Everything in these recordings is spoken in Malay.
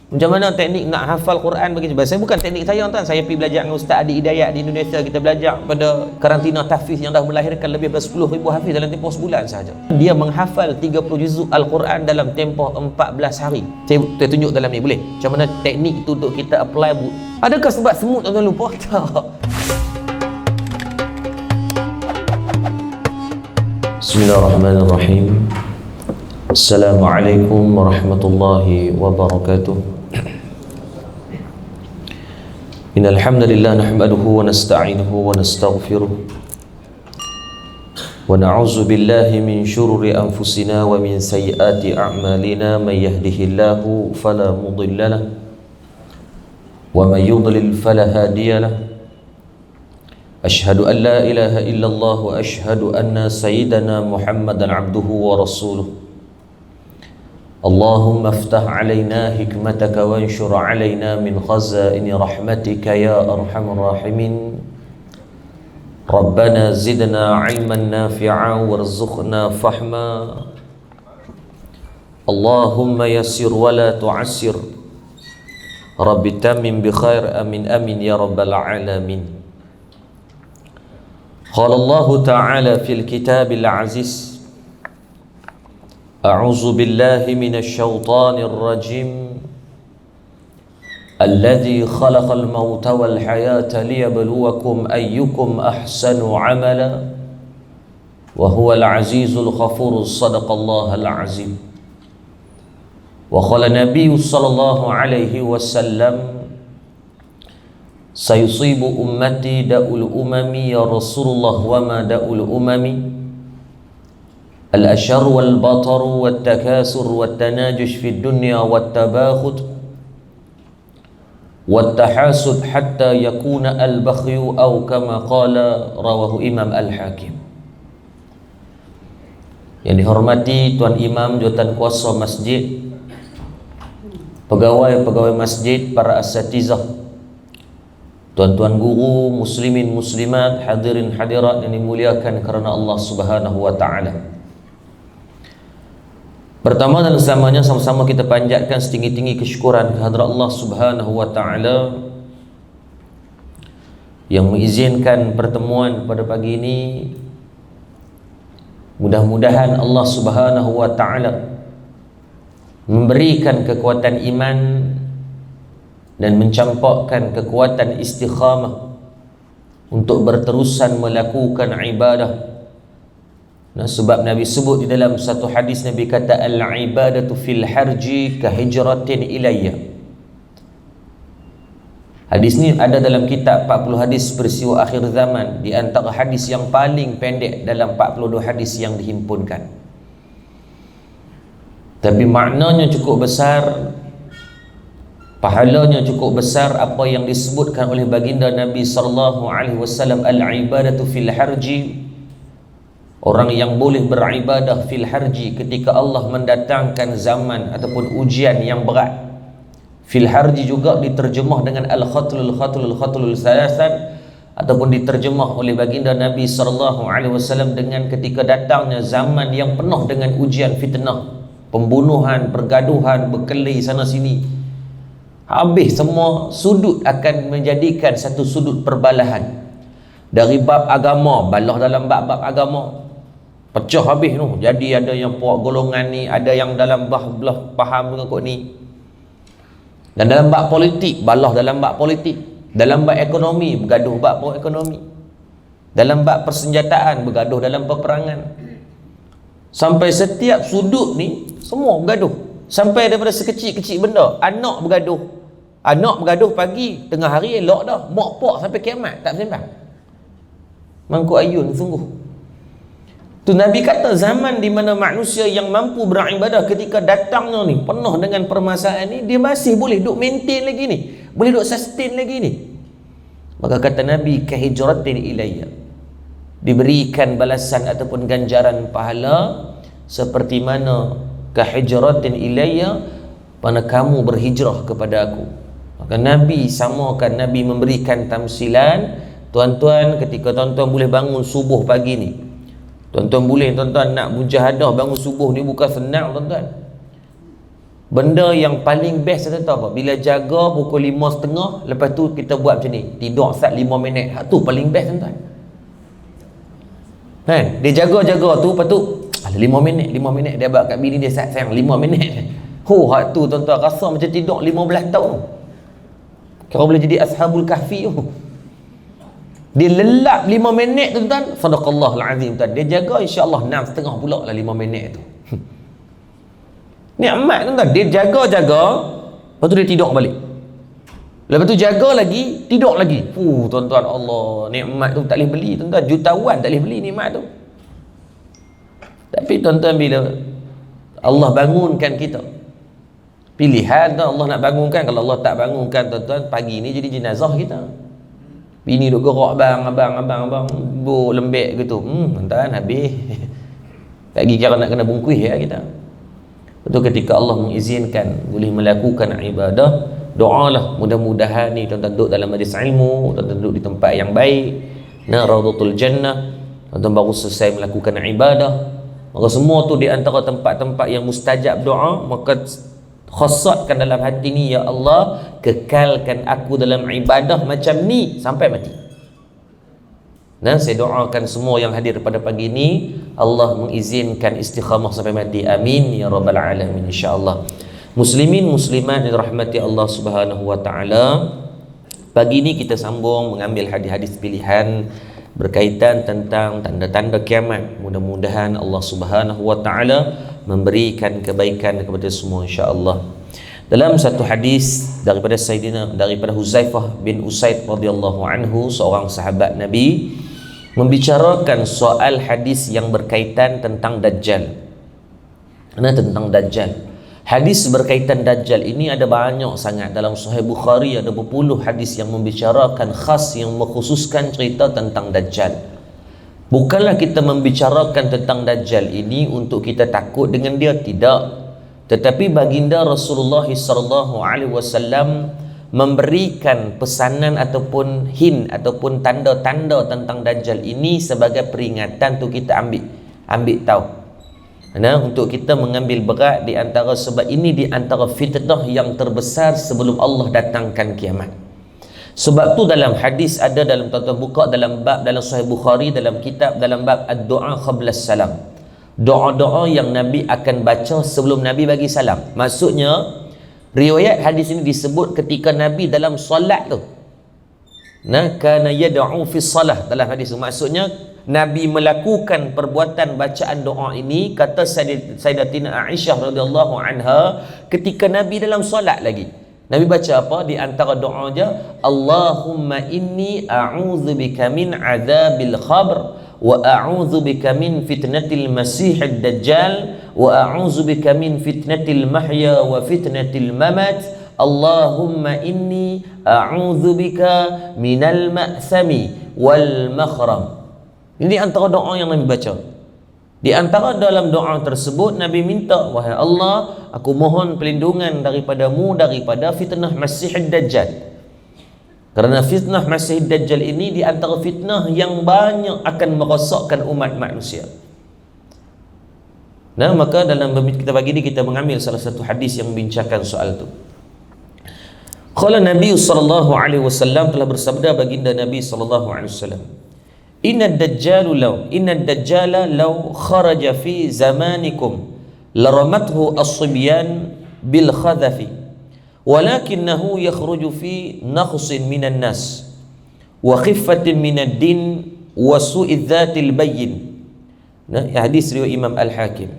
Macam mana teknik nak hafal Quran bagi saya bukan teknik saya tuan. Saya pergi belajar dengan Ustaz Adi Hidayat di Indonesia. Kita belajar pada karantina tahfiz yang dah melahirkan lebih daripada 10,000 hafiz dalam tempoh sebulan sahaja. Dia menghafal 30 juzuk Al-Quran dalam tempoh 14 hari. Saya tunjuk dalam ni, boleh? Macam mana teknik itu untuk kita apply. Adakah sebab semut tuan lupa? Tak. Bismillahirrahmanirrahim. Assalamualaikum warahmatullahi wabarakatuh. Innal hamdalillah nahmaduhu wa nasta'inuhu wa nastaghfiruh wa na'udzu billahi min shururi anfusina wa min sayyiati a'malina may yahdihillahu fala mudilla lahu wa may yudlil fala hadiya lahu. Ashhadu an la ilaha illallah wa ashhadu anna sayyidana Muhammadan abduhu wa rasuluh. Allahumma aftah alaina hikmataka wa anshur alaina min khazaini rahmatika ya arhamar rahimin. Rabbana zidna ilman nafi'a warzuqna fahma. Allahumma yassir wa la tu'assir. Rabbi tamim bi khair amin amin ya rabbal alamin. Qala Allah ta'ala fil kitabil aziz. أعوذ بالله من الشيطان الرجيم الذي خلق الموت والحياة ليبلوكم أيكم أحسن عملا وهو العزيز الغفور صدق الله العظيم. وقال النبي صلى الله عليه وسلم سيصيب أمتي داء الأمم يا رسول الله وما داء الأمم الأشر والبطر والتكاثر والتناجش في الدنيا والتباغض والتحاسد حتى يكون البخي أو كما قال رواه إمام الحاكم. Yang dihormati Tuan Imam, Jawatan Kuasa Masjid, pegawai-pegawai masjid, para asatizah, tuan-tuan guru, muslimin muslimat, hadirin hadirat yang dimuliakan kerana Allah Subhanahu wa taala. Pertama dan selamanya sama-sama kita panjatkan setinggi-tinggi kesyukuran kehadrat Allah Subhanahu wa taala yang mengizinkan pertemuan pada pagi ini. Mudah-mudahan Allah Subhanahu wa taala memberikan kekuatan iman dan mencampakkan kekuatan istiqamah untuk berterusan melakukan ibadah. Nah, sebab Nabi sebut di dalam satu hadis, Nabi kata al-ibadatu fil harji ka hijratin ilayya. Hadis ni ada dalam kitab 40 hadis peristiwa akhir zaman, di antara hadis yang paling pendek dalam 42 hadis yang dihimpunkan. Tapi maknanya cukup besar, pahalanya cukup besar apa yang disebutkan oleh baginda Nabi sallallahu alaihi wasallam, al-ibadatu fil harji. Orang yang boleh beribadah fil harji ketika Allah mendatangkan zaman ataupun ujian yang berat. Fil harji juga diterjemah dengan al-khatlul salasan, ataupun diterjemah oleh baginda Nabi sallallahu alaihi wasallam dengan ketika datangnya zaman yang penuh dengan ujian fitnah, pembunuhan, pergaduhan, berkelahi sana sini. Habis semua sudut akan menjadikan satu sudut perbalahan. Dari bab agama, balah dalam bab-bab agama, pecah habis tu. Jadi ada yang puak golongan ni, ada yang dalam belah faham mengikut ni. Dan dalam bab politik, balah dalam bab politik. Dalam bab ekonomi, bergaduh bab ekonomi. Dalam bab persenjataan, bergaduh dalam peperangan. Sampai setiap sudut ni semua bergaduh. Sampai daripada sekecil-kecil benda, anak bergaduh. Anak bergaduh pagi, tengah hari elok dah, mak pak sampai kiamat tak sembang. Mangkuk ayun sungguh. Tu Nabi kata zaman di mana manusia yang mampu beribadah ketika datangnya ni penuh dengan permasalahan ni, dia masih boleh duk maintain lagi ni, boleh duk sustain lagi ni. Maka kata Nabi, kahijratin ilayya, diberikan balasan ataupun ganjaran pahala seperti mana kahijratin ilayya, mana kamu berhijrah kepada aku. Maka Nabi samakan, Nabi memberikan tamsilan. Tuan-tuan, ketika tuan-tuan boleh bangun subuh pagi ni, tuan-tuan boleh, tuan-tuan nak mujahadah bangun subuh ni bukan senang tuan-tuan. Benda yang paling best tu apa? Bila jaga pukul 5.30, lepas tu kita buat macam ni, tidur sat 5 minit. Hak tu paling best tuan-tuan. Kan? Dia jaga-jaga tu, lepas tu 5 minit dia buat kat bini dia, sayang 5 minit. Hak tu tuan-tuan rasa macam tidur 15 tahun. Kau boleh jadi ashabul kahfi tu. Dia lelap 5 minit tu tuan-tuan. Sadaqallahul azim tuan. Dia jaga insya-Allah 6.30 pula lah 5 minit tu. Nikmat tuan-tuan. Dia jaga-jaga, lepas tu dia tidur balik. Lepas tu jaga lagi, tidur lagi. Tuan-tuan, Allah, nikmat tu tak boleh beli tuan-tuan. Jutawan tak boleh beli nikmat tu. Tapi tuan-tuan, bila Allah bangunkan kita, pilihan tu Allah nak bangunkan. Kalau Allah tak bangunkan tuan-tuan, pagi ni jadi jenazah kita. Bini duk gerak, abang, buk lembek gitu. Tuan-tuan, habis. Pagi kira nak kena bungkuih ya kita. Betul, ketika Allah mengizinkan boleh melakukan ibadah, doalah. Mudah-mudahan ni tuan-tuan duduk dalam majlis ilmu, tuan-tuan duduk di tempat yang baik, Raudhatul Jannah, tuan-tuan baru selesai melakukan ibadah. Maka semua tu di antara tempat-tempat yang mustajab doa. Maka khasatkan dalam hati ni, ya Allah, kekalkan aku dalam ibadah macam ni sampai mati. Dan saya doakan semua yang hadir pada pagi ini, Allah mengizinkan istiqamah sampai mati. Amin ya rabbal alamin, insya-Allah. Muslimin muslimat yang dirahmati Allah Subhanahu wa taala, pagi ini kita sambung mengambil hadis-hadis pilihan berkaitan tentang tanda-tanda kiamat. Mudah-mudahan Allah Subhanahu wa taala memberikan kebaikan kepada semua, insya-Allah. Dalam satu hadis daripada Huzaifah bin Usaid radhiyallahu anhu, seorang sahabat Nabi, membicarakan soal hadis yang berkaitan tentang Dajjal. Tentang Dajjal. Hadis berkaitan Dajjal ini ada banyak sangat. Dalam Sahih Bukhari ada berpuluh hadis yang membicarakan khas, yang mengkhususkan cerita tentang Dajjal. Bukanlah kita membicarakan tentang Dajjal ini untuk kita takut dengan dia, tidak. Tetapi baginda Rasulullah SAW memberikan pesanan ataupun hint ataupun tanda-tanda tentang Dajjal ini sebagai peringatan untuk kita ambil tahu. Untuk kita mengambil berat di antara, sebab ini di antara fitnah yang terbesar sebelum Allah datangkan kiamat. Sebab tu dalam hadis ada, dalam tuan-tuan buka dalam bab dalam Sahih Bukhari, dalam kitab dalam bab ad-du'a qabla salam. Doa-doa yang Nabi akan baca sebelum Nabi bagi salam. Maksudnya riwayat hadis ini disebut ketika Nabi dalam solat tu. Kana yad'u fi salah, dalam hadis tu. Maksudnya Nabi melakukan perbuatan bacaan doa ini, kata Sayyidatina Aisyah radhiyallahu anha, ketika Nabi dalam solat lagi. Nabi baca apa? Di antara doa dia, Allahumma inni a'udzubika min adzabil khabr wa a'udzubika min fitnatil masiihid dajjal wa a'udzubika min fitnatil mahya wa fitnatil mamat. Allahumma inni a'udzubika minal ma'sami wal makhram. Ini antara doa yang Nabi baca. Di antara dalam doa tersebut Nabi minta, wahai Allah, aku mohon perlindungan daripadamu daripada fitnah Masihid Dajjal. Kerana fitnah Masihid Dajjal ini di antara fitnah yang banyak akan merosakkan umat manusia. Maka dalam kita pagi ini kita mengambil salah satu hadis yang membincangkan soal itu. Qala Nabi sallallahu alaihi wasallam, telah bersabda baginda Nabi sallallahu alaihi wasallam, Inna dajjala law kharaja fi zamanikum laramathu as-sibyan bil khadhafi walakinnahu yakhruju fi nakhsin minan nas wa khiffatin minad din wa su'i dhatil bayyin. Hadis riwayat Imam Al-Hakim.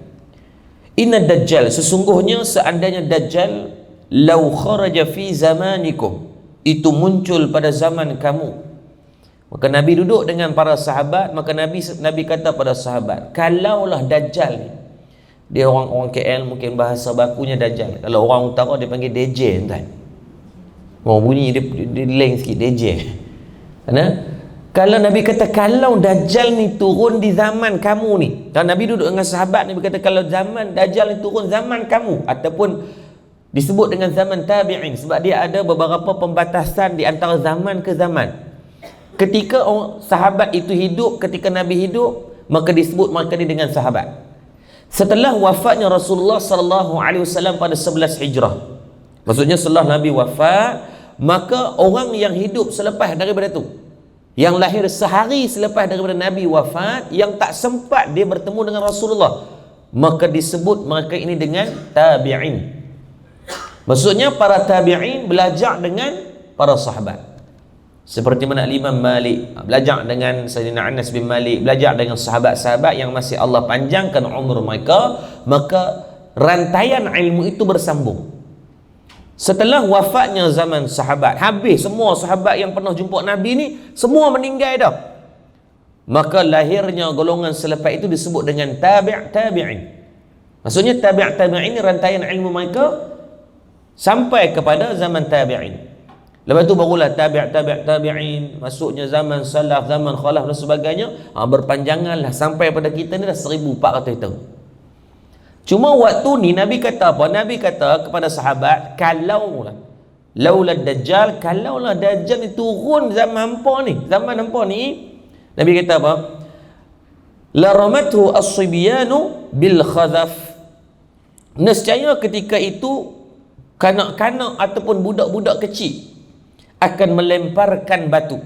Inna dajjal, sesungguhnya seandainya Dajjal, law kharaja fi zamanikum, itu muncul pada zaman kamu. Maka Nabi duduk dengan para sahabat, maka Nabi kata pada sahabat, kalaulah Dajjal ni, dia orang KL mungkin bahasa bakunya Dajjal, kalau orang utara dia panggil DJ tuan. Bunyi dia lain sikit, DJ. Kalau Nabi kata kalau Dajjal ni turun di zaman kamu ni, kalau Nabi duduk dengan sahabat, Nabi kata kalau zaman Dajjal ni turun zaman kamu, ataupun disebut dengan zaman tabi'in, sebab dia ada beberapa pembatasan di antara zaman ke zaman. Ketika sahabat itu hidup, ketika Nabi hidup, maka disebut mereka ni dengan sahabat. Setelah wafatnya Rasulullah sallallahu alaihi wasallam pada 11 Hijrah, maksudnya setelah Nabi wafat, maka orang yang hidup selepas daripada itu, yang lahir sehari selepas daripada Nabi wafat, yang tak sempat dia bertemu dengan Rasulullah, maka disebut mereka ini dengan tabi'in. Maksudnya para tabi'in belajar dengan para sahabat. Seperti mana Imam Malik belajar dengan Sayyidina Anas bin Malik, belajar dengan sahabat-sahabat yang masih Allah panjangkan umur mereka, maka rantaian ilmu itu bersambung. Setelah wafatnya zaman sahabat, habis semua sahabat yang pernah jumpa Nabi ni semua meninggal dah, maka lahirnya golongan selepas itu disebut dengan tabi'in. Maksudnya tabi'in ni rantaian ilmu mereka sampai kepada zaman tabi'in. Lepas tu barulah tabi'in, masuknya zaman salaf, zaman khalaf dan sebagainya. Berpanjanganlah sampai pada kita ni dah 1400 tahun. Cuma waktu ni Nabi kata apa? Nabi kata kepada sahabat, kalaulah Dajjal ni turun zaman hampa ni, Nabi kata apa? La ramathu as-sibyanu bil khadhaf. Nescaya ketika itu kanak-kanak ataupun budak-budak kecil akan melemparkan batu.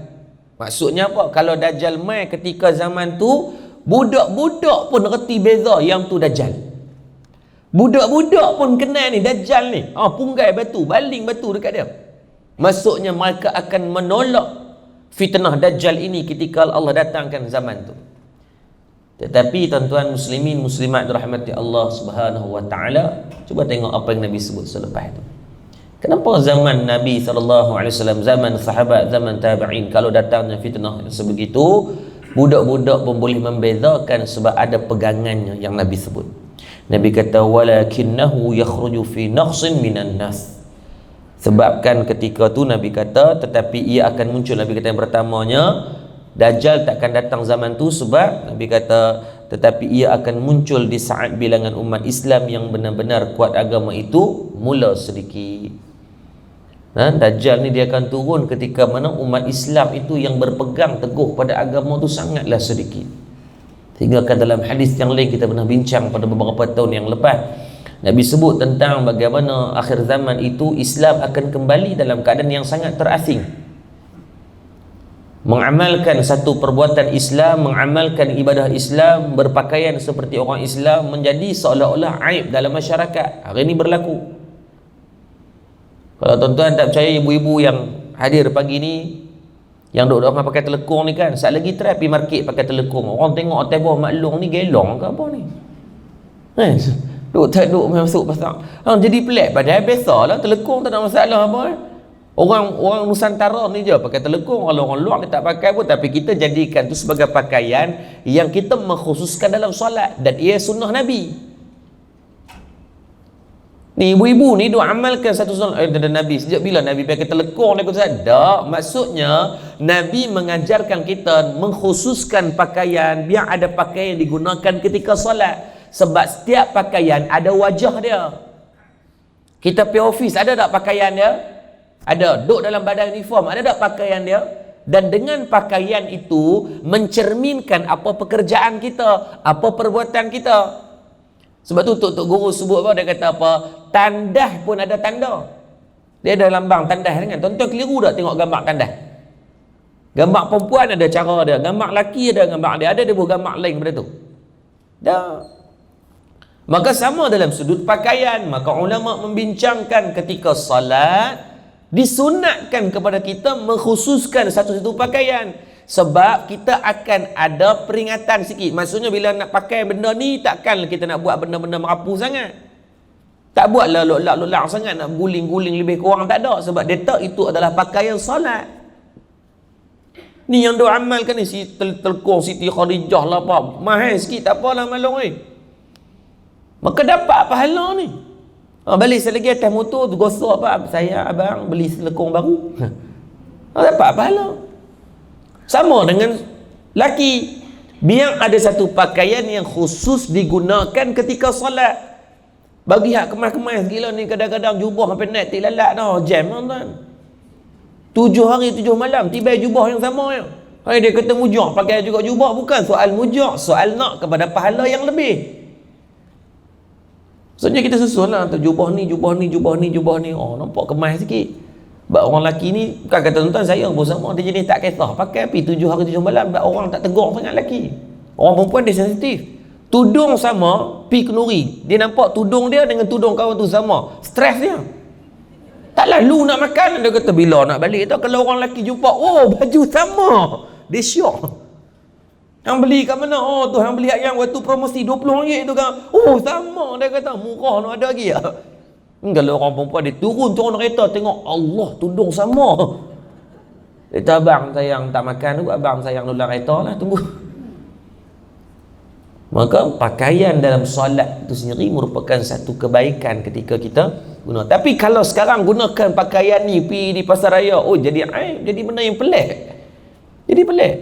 Maksudnya apa? Kalau Dajjal mai ketika zaman tu, budak-budak pun reti beza yang tu Dajjal. Budak-budak pun kenal ni Dajjal ni. Punggai batu, baling batu dekat dia. Maksudnya mereka akan menolak fitnah Dajjal ini ketika Allah datangkan zaman tu. Tetapi tuan-tuan muslimin muslimat dirahmati Allah Subhanahu wa taala, cuba tengok apa yang Nabi sebut selepas itu. Kenapa zaman Nabi SAW, zaman sahabat, zaman tabi'in, kalau datangnya fitnah sebegitu, budak-budak pun boleh membezakan sebab ada pegangannya yang Nabi sebut. Nabi kata walakinnahu yakhruju fi naqsin minan nas. Sebabkan ketika tu Nabi kata, tetapi ia akan muncul, Nabi kata yang pertamanya, Dajjal takkan datang zaman tu sebab Nabi kata tetapi ia akan muncul di saat bilangan umat Islam yang benar-benar kuat agama itu mula sedikit. Dajjal ni dia akan turun ketika mana umat Islam itu yang berpegang teguh pada agama tu sangatlah sedikit. Sehingga kan dalam hadis yang lain kita pernah bincang pada beberapa tahun yang lepas, Nabi sebut tentang bagaimana akhir zaman itu Islam akan kembali dalam keadaan yang sangat terasing. Mengamalkan satu perbuatan Islam, mengamalkan ibadah Islam, berpakaian seperti orang Islam menjadi seolah-olah aib dalam masyarakat. Hari ini berlaku. Kalau tuan-tuan tak percaya, ibu-ibu yang hadir pagi ni yang duduk pakai telekung ni kan, saat lagi try pergi market pakai telekung, orang tengok atas bawah maklong ni gelong ke apa ni, duduk masuk pasal jadi pelik. Padahal biasalah telekung, tak ada masalah apa. Orang Nusantara ni je pakai telekung, kalau orang luar ni tak pakai pun, tapi kita jadikan tu sebagai pakaian yang kita mengkhususkan dalam solat, dan ia sunnah Nabi. Ni ibu-ibu ni duk amalkan satu sunnah Nabi. Sejak bila Nabi pakai telekung ni? Tak, maksudnya Nabi mengajarkan kita mengkhususkan pakaian, biar ada pakaian digunakan ketika solat. Sebab setiap pakaian ada wajah dia. Kita pergi office, ada tak pakaian dia? Ada. Duduk dalam badan uniform, ada tak pakaian dia? Dan dengan pakaian itu mencerminkan apa pekerjaan kita, apa perbuatan kita. Sebab tu Tok Guru sebut apa? Dia kata apa? Tandah pun ada tanda. Dia ada lambang tandah kan? Tuan-tuan keliru tak tengok gambar tandah? Gambar perempuan ada cara dia, gambar lelaki ada gambar dia, ada dia buat gambar lain daripada tu. Dah. Maka sama dalam sudut pakaian, maka ulama membincangkan ketika salat disunatkan kepada kita mengkhususkan satu-satu pakaian. Sebab kita akan ada peringatan sikit. Maksudnya bila nak pakai benda ni, takkan kita nak buat benda-benda merapu sangat. Tak buatlah lolak-lolak sangat, nak guling-guling lebih kurang, tak ada. Sebab dia tahu itu adalah pakaian solat. Ni yang dia amalkan ni, si telekong Siti Khadijah lah apa, mahal sikit tak apalah malong ni. Maka dapat pahala ni. Balik selagi atas motor tu gosok apa, saya abang beli telekong baru. Dapat pahala. Sama dengan laki, biar ada satu pakaian yang khusus digunakan ketika solat. Bagi hak kemas-kemas gila ni, kadang-kadang jubah sampai naik tik lalat dah, jam tuan. 7 hari 7 malam tiba jubah yang sama ya. Dia kata mujak, pakai juga jubah. Bukan soal mujak, soal nak kepada pahala yang lebih. Maksudnya kita susun lah, jubah ni, jubah ni, jubah ni, jubah ni. Oh, nampak kemas sikit. Sebab orang lelaki ni, bukan kata tuan-tuan saya pun sama, dia jenis tak kisah. Pakai api 7 hari 7 malam, sebab orang tak tegur sangat lelaki. Orang perempuan dia sensitif. Tudung sama, pi kenduri. Dia nampak tudung dia dengan tudung kawan tu sama. Stres dia. Tak lalu nak makan, dia kata bila nak balik tu. Kalau orang lelaki jumpa, oh baju sama. Dia syok. Hang beli kat mana? Oh tu hang beli yang waktu promosi RM20 tu kan. Oh sama, dia kata murah nak ada lagi ya. Kalau orang perempuan dia turun kereta tengok Allah tudung sama. Dia kata abang sayang tak makan tu, abang sayang lulang kereta lah, tunggu. Maka pakaian dalam solat itu sendiri merupakan satu kebaikan ketika kita guna. Tapi kalau sekarang gunakan pakaian ni pergi di pasar raya, oh jadi aib, jadi benda yang pelik. Jadi pelik.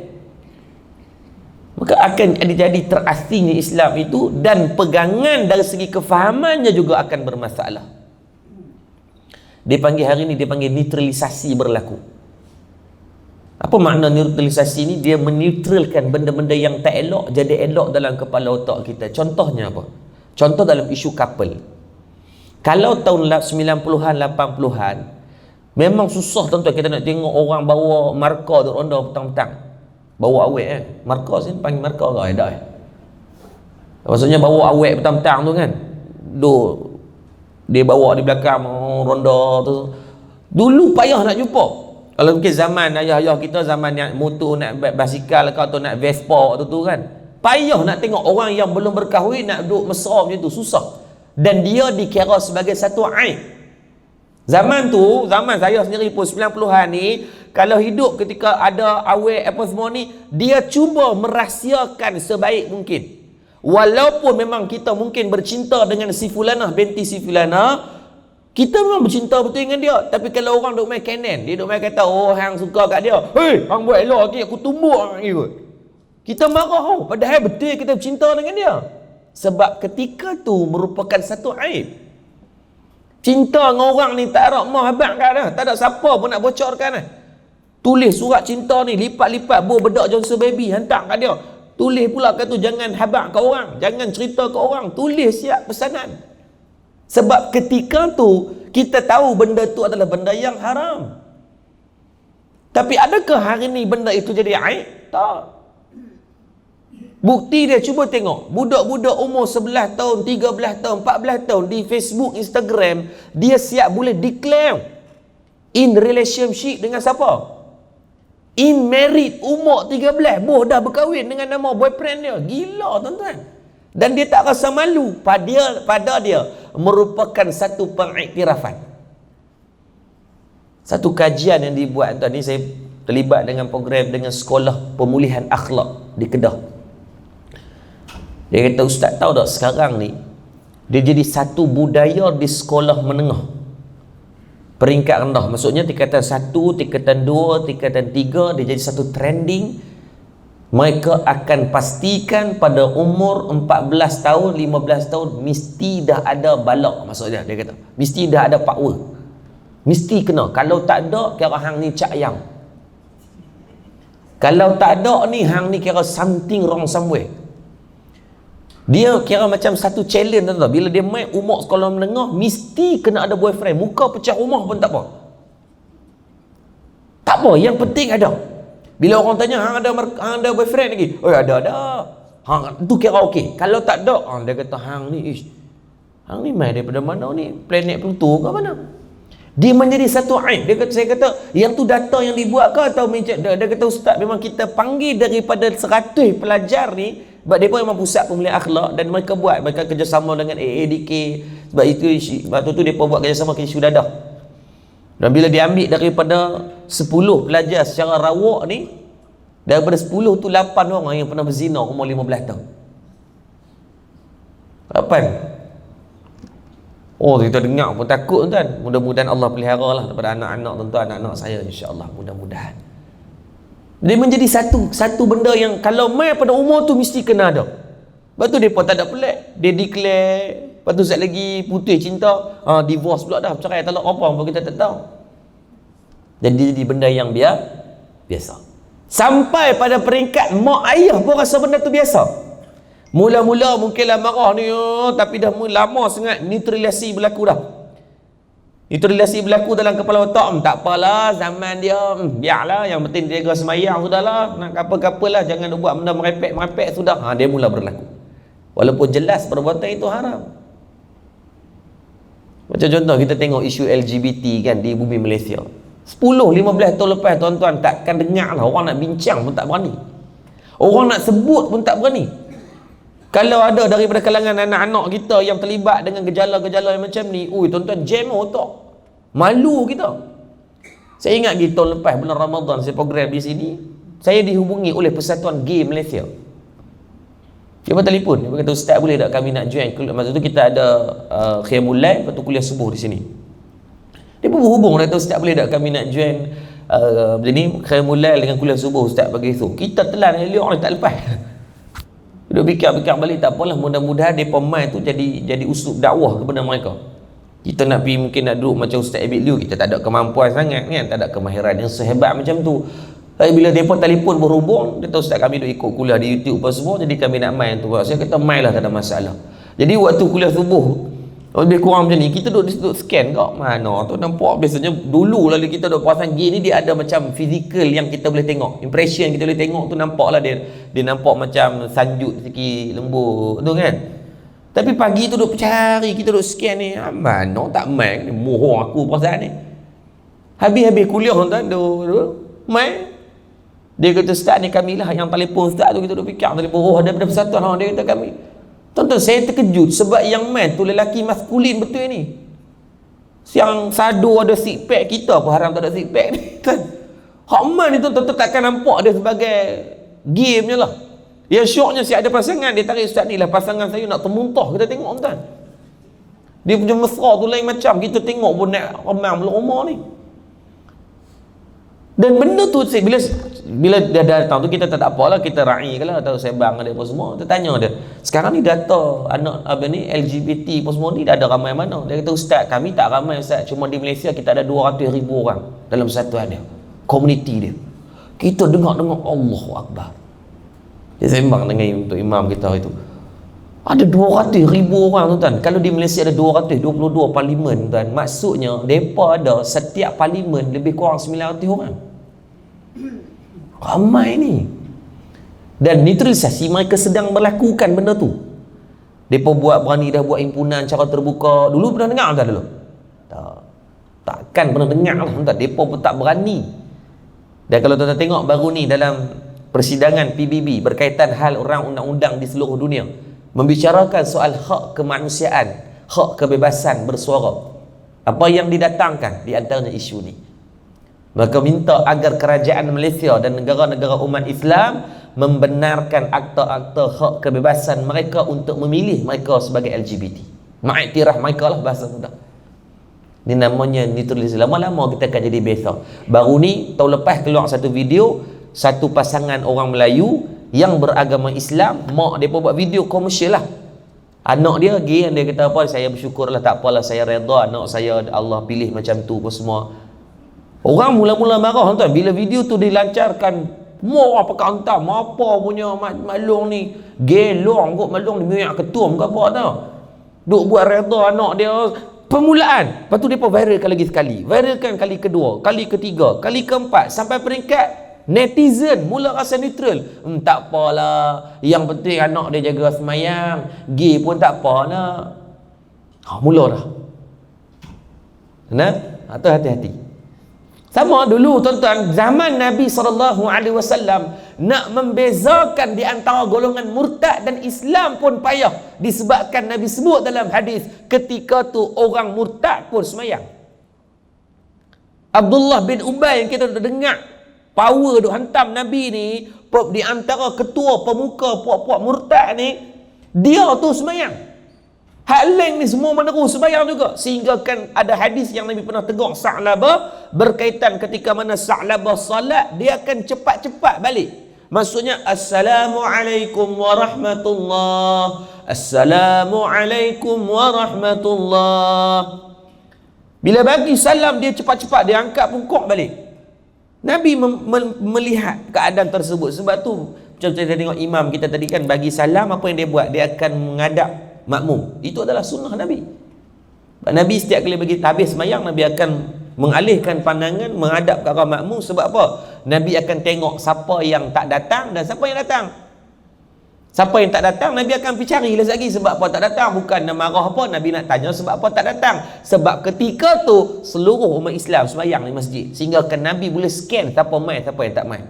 Maka akan jadi terasingnya Islam itu, dan pegangan dari segi kefahamannya juga akan bermasalah. Dia panggil hari ini, dia panggil neutralisasi berlaku. Apa makna neutralisasi ni? Dia menetralkan benda-benda yang tak elok jadi elok dalam kepala otak kita. Contohnya apa? Contoh dalam isu couple. Kalau tahun 90-an, 80-an, memang susah tuan-tuan kita nak tengok orang bawa markah duk ronda petang-petang. Bawa awet markah sini panggil markah ke ada maksudnya bawa awet petang-petang tu kan, dia bawa di belakang ronda tu. Dulu payah nak jumpa. Kalau mungkin zaman ayah-ayah kita, zaman yang motor nak basikal atau nak Vespa tu kan, payah nak tengok orang yang belum berkahwin nak duduk mesra macam tu, susah. Dan dia dikira sebagai satu aib. Zaman tu, zaman saya sendiri pun 90-an ni, kalau hidup ketika ada awet apa semua ni, dia cuba merahsiakan sebaik mungkin. Walaupun memang kita mungkin bercinta dengan si fulanah binti si fulanah, kita memang bercinta betul dengan dia. Tapi kalau orang duk main kanan, dia duk main kata, oh hang suka kat dia, hei hang buat elok lagi, aku tumbuk hang ikut. Kita marah, oh padahal betul kita bercinta dengan dia. Sebab ketika tu merupakan satu aib. Cinta dengan orang ni tak ada mah habang kat dah, tak ada siapa pun nak bocorkan dah. Tulis surat cinta ni lipat-lipat bedak Johnson baby hantar kat dia. Tulis pula kat tu jangan habaq kat orang, jangan cerita kat orang, tulis siap pesanan. Sebab ketika tu kita tahu benda tu adalah benda yang haram. Tapi adakah hari ni benda itu jadi aib? Tak. Bukti dia, cuba tengok budak-budak umur 11 tahun, 13 tahun, 14 tahun di Facebook, Instagram, dia siap boleh declare in relationship dengan siapa? In married, umur 13, boh dah berkahwin dengan nama boyfriend dia. Gila tuan-tuan. Dan dia tak rasa malu. Pada dia merupakan satu pengiktirafan. Satu kajian yang dibuat tuan ni, saya terlibat dengan program dengan sekolah pemulihan akhlak di Kedah. Dia kata, ustaz tahu tak sekarang ni dia jadi satu budaya di sekolah menengah peringkat rendah, maksudnya tingkatan 1, tingkatan 2, tingkatan 3, dia jadi satu trending. Mereka akan pastikan pada umur 14 tahun, 15 tahun mesti dah ada balak, maksudnya dia kata mesti dah ada power, mesti kena. Kalau tak ada, kira hang ni cak ayam. Kalau tak ada ni, hang ni kira something wrong somewhere. Dia kira macam satu challenge tuan-tuan. Bila dia main umur sekolah menengah, mesti kena ada boyfriend. Muka pecah rumah pun tak apa. Tak apa, yang penting ada. Bila orang tanya, hang ada boyfriend lagi? Oh ada. Hang tu kira okey. Kalau tak ada, dia kata hang ni hang ni main daripada mana ni? Planet Pluto ke mana? Dia menjadi satu aib. Saya kata, yang tu data yang dibuat ke atau dia kata ustaz, memang kita panggil daripada 100 pelajar ni. Sebab dia pun memang pusat pemulihan akhlak, dan mereka kerjasama dengan AADK. Sebab tu dia pun buat kerjasama dengan isu dadah. Dan bila dia ambil daripada 10 pelajar secara rawak ni, daripada 10 tu 8 orang yang pernah berzina umur 15 tahun. 8. Oh, kita dengar pun takut tuan. Mudah-mudahan Allah pelihara lah daripada anak-anak tuan-tuan, anak-anak saya, insya-Allah, mudah-mudahan. Dia menjadi satu benda yang kalau mai pada umur tu mesti kena ada. Lepas tu dia pun tak ada pelik, dia declare. Lepas tu sekejap lagi putus cinta, divorce pula dah, bercerai talak apa pun kita tak tahu. Dan dia jadi benda yang biasa. Sampai pada peringkat mak ayah pun rasa benda tu biasa. Mula-mula mungkinlah marah ni, tapi dah lama sangat neutralisasi berlaku dah. Neutralisasi berlaku dalam kepala otak. Tak apalah, zaman dia, biarlah, yang penting dia jaga semayang, sudahlah. Nak apa-apalah, jangan buat benda merepek-merepek, sudah. Dia mula berlaku. Walaupun jelas perbuatan itu haram. Macam contoh kita tengok isu LGBT kan di bumi Malaysia. 10-15 tahun lepas, tuan-tuan takkan dengar lah, orang nak bincang pun tak berani. Orang nak sebut pun tak berani. Kalau ada daripada kalangan anak-anak kita yang terlibat dengan gejala-gejala yang macam ni, tuan-tuan, jam otak. Malu kita. Saya ingat di tahun lepas bulan Ramadan saya program di sini, saya dihubungi oleh Persatuan Gay Malaysia. Dia pun telefon, dia kata, "Ustaz, boleh tak kami nak join?" Masa tu kita ada Qiyamul Lail, lepas tu kuliah subuh di sini. Dia pun berhubung, dia kata, "Ustaz, boleh tak kami nak join jadi Qiyamul Lail dengan kuliah subuh Ustaz pagi esok?" Kita telan elok ni tak lepas. Duduk fikir balik, tak apalah, mudah-mudahan mereka main tu jadi uslub dakwah kepada mereka. Kita nak pergi, mungkin nak duduk macam Ustaz Abid Liu, kita tak ada kemampuan sangat kan, tak ada kemahiran yang sehebat macam tu. Tapi bila mereka telefon berhubung, dia tahu Ustaz kami duduk ikut kuliah di YouTube apa semua, jadi kami nak main tu. Saya kata main lah, tak ada masalah. Jadi waktu kuliah subuh lebih kurang macam ni, kita duduk scan kat mana tu, nampak biasanya dulu lah kita duduk perasan gay ni, dia ada macam fizikal yang kita boleh tengok, impression kita boleh tengok tu, nampak lah dia nampak macam sanjut sikit, lembut tu kan. Tapi pagi tu duduk cari, kita duduk scan ni, mana tak main ni, mohon aku perasaan ni. Habis kuliah tuan-tuan, duduk main. Dia kata, "Ustaz ni kami lah yang telefon Ustaz tu." Kita duduk fikir telefon, daripada persatuan, dia kata kami. Tuan-tuan, saya terkejut sebab yang main tu lelaki maskulin betul ni. Yang sadu ada six pack, kita apa haram tak ada six pack ni. Hak main ni tuan-tuan takkan nampak dia sebagai game je lah. Yang syoknya si ada pasangan, dia tarik, "Ustaz ni lah pasangan saya nak termuntah." Kita tengok tuan. Dia punya mesra tu lain macam, kita tengok pun nak ramai belum umur ni. Dan benda tu bila dia datang tu, kita tak apalah, kita raih lah atau sebang dia apa semua. Kita tanya dia, "Sekarang ni data anak LGBT apa semua ni dah ada ramai mana?" Dia kata, "Ustaz, kami tak ramai Ustaz, cuma di Malaysia kita ada 200,000 orang dalam persatuan dia, komuniti dia." Kita dengar Allahu Akbar. Dia sembang dengan untuk imam kita itu, ada 200,000 orang tuan-tuan. Kalau di Malaysia ada 222 parlimen tuan, maksudnya mereka ada setiap parlimen lebih kurang 900 orang. Ramai ni. Dan neutralisasi mereka sedang melakukan benda tu. Mereka berani dah buat himpunan cara terbuka. Dulu pernah dengar tak dulu? Takkan pernah dengar lah tuan. Mereka pun tak berani. Dan kalau tuan-tuan tengok baru ni dalam persidangan PBB berkaitan hal orang undang-undang di seluruh dunia, membicarakan soal hak kemanusiaan, hak kebebasan bersuara, apa yang didatangkan di antaranya isu ni. Maka minta agar kerajaan Malaysia dan negara-negara umat Islam membenarkan akta-akta hak kebebasan mereka untuk memilih mereka sebagai LGBT. Mengiktiraf mereka lah, bahasa mudah. Ini namanya neutralisasi. Lama-lama kita akan jadi biasa. Baru ni tahun lepas keluar satu video, satu pasangan orang Melayu yang beragama Islam, mak dia buat video komersial lah. Anak dia gay, dia kata apa, "Saya bersyukur lah, tak apalah, saya redha anak saya Allah pilih macam tu apa semua." Orang mula-mula marah tuan, bila video tu dilancarkan, mau apa hantam, apa punya maklong ni, gelong kot maklong ni, minyak ketum ke apa tau. Duk buat redha anak dia. Permulaan, lepas tu dia pun viralkan lagi sekali, viralkan kali kedua, kali ketiga, kali keempat, sampai peringkat netizen mula rasa neutral. Tak apalah, yang penting anak dia jaga semayang, gay pun tak apalah. Mula dah. Nah, atau hati-hati. Sama dulu tuan-tuan, zaman Nabi SAW nak membezakan di antara golongan murtad dan Islam pun payah, disebabkan Nabi sebut dalam hadis, ketika tu orang murtad pun semayang. Abdullah bin Ubay yang kita dengar power duk hantam Nabi ni, di antara ketua pemuka puak-puak murtad ni, dia tu semayang. Hak lain ni semua meneru sembahyang juga, sehingga kan ada hadis yang Nabi pernah tegur Sa'labah berkaitan ketika mana Sa'labah salat, dia akan cepat-cepat balik. Maksudnya, "Assalamualaikum warahmatullah, Assalamualaikum warahmatullah." Bila bagi salam, dia cepat-cepat, dia angkat pungkuk balik. Nabi melihat keadaan tersebut. Sebab tu Macam saya tengok imam kita tadi kan, bagi salam apa yang dia buat? Dia akan menghadap makmum. Itu adalah sunnah Nabi. Nabi setiap kali bagi habis sembahyang, Nabi akan mengalihkan pandangan menghadap ke arah makmum. Sebab apa? Nabi akan tengok siapa yang tak datang dan siapa yang datang. Siapa yang tak datang, Nabi akan pergi cari lagi sebab apa tak datang. Bukan nak marah apa, Nabi nak tanya sebab apa tak datang. Sebab ketika tu seluruh umat Islam sembahyang di masjid, sehingga kan Nabi boleh scan siapa mai, siapa yang tak mai.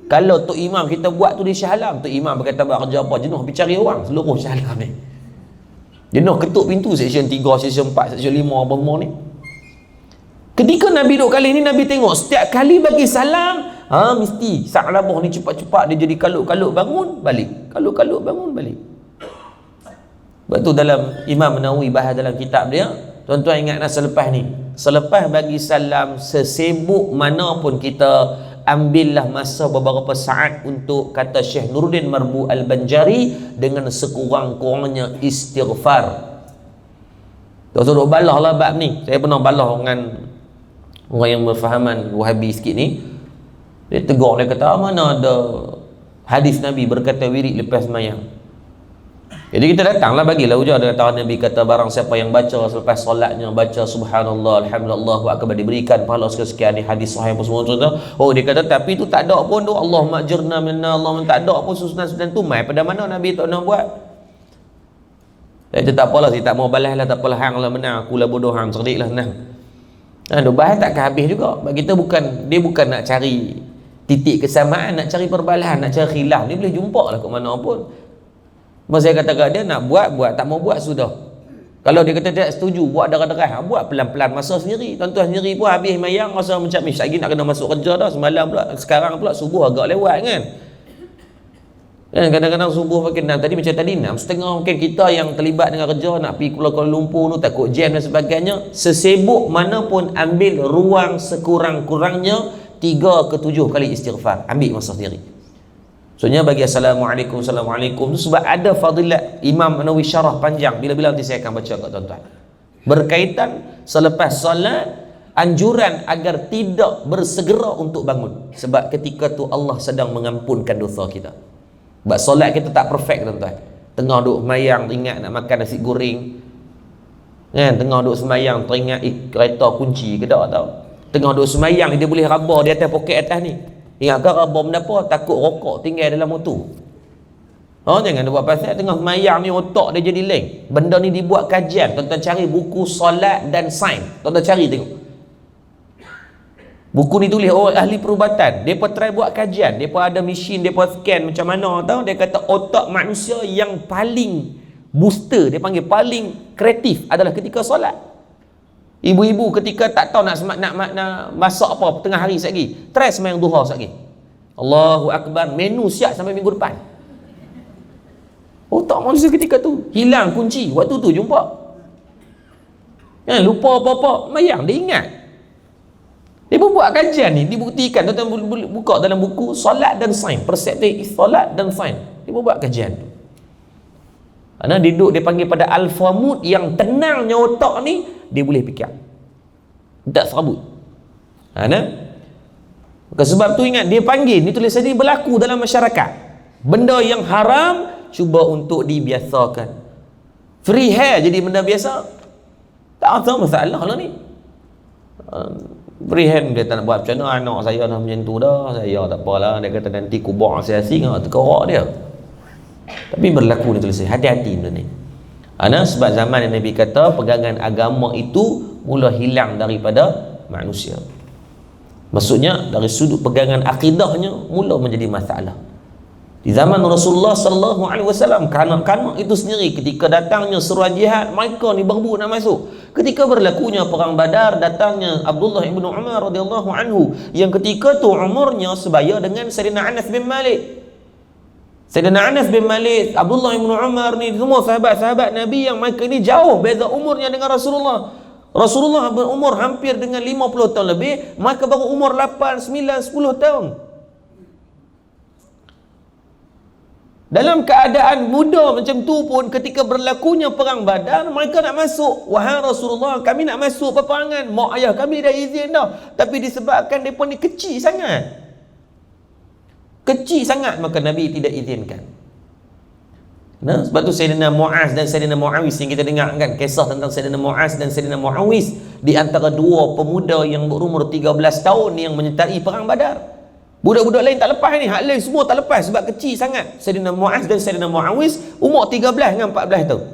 Kalau Tok Imam kita buat tu di Shah Alam, Tok Imam berkata buat kerja apa, jenuh pergi cari orang seluruh Shah Alam ni. Jenuh ketuk pintu seksyen 3, seksyen 4, seksyen 5 apa semua ni. Ketika Nabi duduk kali ni, Nabi tengok setiap kali bagi salam, mesti Sa'labah ni cepat-cepat dia jadi kalut-kalut bangun balik, kalut-kalut bangun balik. Sebab tu dalam Imam Nawawi bahas dalam kitab dia, tuan-tuan ingatlah selepas ni, selepas bagi salam, sesibuk mana pun kita, ambillah masa beberapa saat untuk, kata Syekh Nuruddin Marbu Al-Banjari, dengan sekurang-kurangnya istighfar. Tuan-tuan duk balah lah bab ni. Saya pernah balah dengan orang yang berfahaman Wahabi sikit ni. Dia tegur, dia kata mana ada hadis Nabi berkata wirid lepas sembahyang. Jadi kita datanglah bagilah hujah. Dia kata Nabi kata barang siapa yang baca selepas solatnya, baca subhanallah alhamdulillah wa akbar, diberikan pahala sekian ni, hadis sahih apa semua tu. Oh, dia kata tapi tu tak ada pun tu, Allahumma ajirna minna, Allahumma, tak ada pun susunan-susunan tu mai pada mana Nabi tak nak buat. Dia kata tak apalah, saya tak mau balas lah, tak apalah, hang lah menang, aku lah bodoh, hang cerdik lah, senang. Bahas takkan habis juga. Bagi kita dia bukan nak cari titik kesamaan, nak cari perbalahan, nak cari khilaf. Dia boleh jumpa lah kat mana pun. Masa saya kata kat dia, nak buat, tak mau buat, sudah. Kalau dia kata tidak setuju, buat deras-deras, buat pelan-pelan, masa sendiri. Tuan-tuan sendiri pun habis mayang, masa macam ni, lagi nak kena masuk kerja dah, semalam pula, sekarang pula subuh agak lewat kan. Dan kadang-kadang subuh makin tadi macam tadi 6:30 mungkin kita yang terlibat dengan kerja, nak pergi Kuala Lumpur tu, takut jam dan sebagainya. Sesibuk mana pun, ambil ruang sekurang-kurangnya 3 ke 7 kali istighfar, ambil masa sendiri. Soalnya bagi assalamualaikum tu sebab ada fadilat. Imam Nawawi syarah panjang, bila-bila nanti saya akan baca kat tuan-tuan, berkaitan selepas solat, anjuran agar tidak bersegera untuk bangun, sebab ketika tu Allah sedang mengampunkan dosa kita. Sebab solat kita tak perfect tuan-tuan. Tengah duduk semayang teringat nak makan nasi goreng kan, tengah duduk semayang teringat kereta kunci ke tak tahu. Tengah duduk semayang dia boleh rabah di atas poket atas ni, ingat ke rabah benda apa, takut rokok tinggal dalam motor. Jangan dia buat pasal tengah semayang ni otak dia jadi leng. Benda ni dibuat kajian. Tuan-tuan cari buku solat dan sains, tuan-tuan cari tengok. Buku ni tulis orang ahli perubatan, depa try buat kajian, depa ada mesin, depa scan macam mana tahu. Dia kata otak manusia yang paling booster, dia panggil paling kreatif adalah ketika solat. Ibu-ibu ketika tak tahu nak masak apa tengah hari sekali, try sembahyang duha sekali, Allahu Akbar, menu siap sampai minggu depan. Otak manusia ketika tu hilang kunci, waktu tu jumpa lupa apa-apa, mayang dia ingat. Dia pun buat kajian ni, dibuktikan. Tuan-tuan buka dalam buku solat dan sains, perseptik solat dan sains, dia pun buat kajian tu. Kerana dia duduk, dia panggil pada alpha mood, yang tenangnya otak ni dia boleh fikir, tak serabut. Sebab tu ingat, dia panggil ni tulisan ni berlaku dalam masyarakat. Benda yang haram cuba untuk dibiasakan. Free hair jadi benda biasa, tak ada masalah lah ni. Free hand dia tak nak buat macam mana, anak saya dah macam tu dah, saya tak apalah, dia kata nanti kubur asing-asing terkorak dia. Tapi berlaku ni tulisan, hati-hati benda ni. Sebab zaman yang Nabi kata pegangan agama itu mula hilang daripada manusia. Maksudnya dari sudut pegangan akidahnya mula menjadi masalah. Di zaman Rasulullah sallallahu alaihi wasallam, kanak-kanak itu sendiri ketika datangnya seruan jihad, mereka ni berebut nak masuk. Ketika berlakunya perang Badar, datangnya Abdullah ibn Umar radhiyallahu anhu, yang ketika tu umurnya sebaya dengan Sayyidina Anas bin Malik. Sayyidina Anas bin Malik, Abdullah ibn Umar ni semua sahabat-sahabat Nabi yang mereka ni jauh beza umurnya dengan Rasulullah. Rasulullah berumur hampir dengan 50 tahun lebih, mereka baru umur 8, 9, 10 tahun. Dalam keadaan muda macam tu pun, ketika berlakunya perang Badar, mereka nak masuk. Wahai Rasulullah, kami nak masuk peperangan, mak ayah kami dah izin dah, tapi disebabkan mereka ni kecil sangat, kecil sangat, maka Nabi tidak izinkan. Nah, sebab tu Sayyidina Muaz dan Sayyidina Muawiz yang kita dengar kan, kisah tentang Sayyidina Muaz dan Sayyidina Muawiz, di antara dua pemuda yang berumur 13 tahun yang menyertai perang Badar. Budak-budak lain tak lepas ni, hak lain semua tak lepas sebab kecil sangat. Sayyidina Muaz dan Sayyidina Muawiz umur 13 dengan 14 tahun.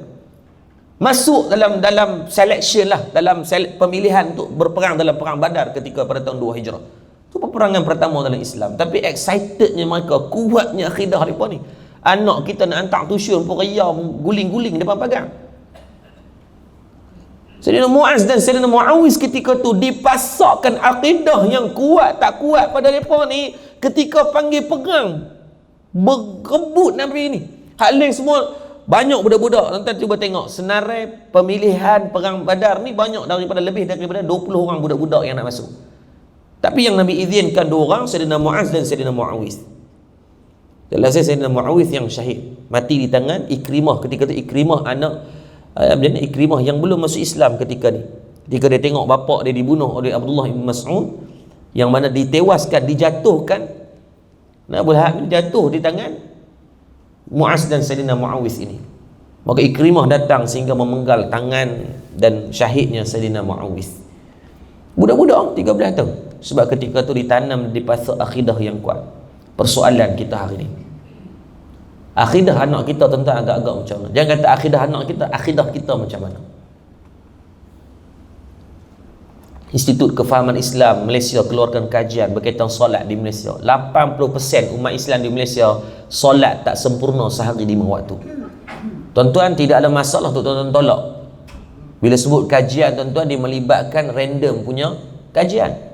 Masuk dalam selection lah, dalam pemilihan untuk berperang dalam perang Badar ketika pada tahun 2 Hijrah. Itu peperangan pertama dalam Islam. Tapi excitednya mereka, kuatnya akidah mereka ni. Anak kita nak hantar tusyun pun ria guling-guling depan pagar. Sayyidina Muaz dan Sayyidina Muawiz ketika tu dipasakkan akidah yang kuat tak kuat pada mereka ni, ketika panggil perang berebut Nabi ni. Hak lain semua banyak budak-budak. Tuan-tuan cuba tengok senarai pemilihan perang Badar ni banyak lebih daripada 20 orang budak-budak yang nak masuk. Tapi yang Nabi izinkan 2 orang, Sayyidina Muaz dan Sayyidina Muawiz. Jelas Sayyidina Muawiz yang syahid, mati di tangan Ikrimah. Ketika tu Ikrimah Ikrimah yang belum masuk Islam ketika ni. Ketika dia tengok bapak dia dibunuh oleh Abdullah bin Mas'ud, yang mana ditewaskan, dijatuhkan, Abu Lahab jatuh di tangan Muaz dan Sayyidina Muawiz ini. Maka Ikrimah datang sehingga memenggal tangan dan syahidnya Sayyidina Muawiz. Budak-budak 13 tahun. Sebab ketika tu ditanam di pasak akidah yang kuat. Persoalan kita hari ni, akidah anak kita tentang agak-agak macam mana? Jangan kata akidah anak kita, akidah kita macam mana? Institut Kefahaman Islam Malaysia keluarkan kajian berkaitan solat di Malaysia. 80% umat Islam di Malaysia solat tak sempurna sehari 5 waktu. Tuan-tuan, tidak ada masalah untuk tuan-tuan tolak. Bila sebut kajian, tuan-tuan, dia melibatkan random punya kajian.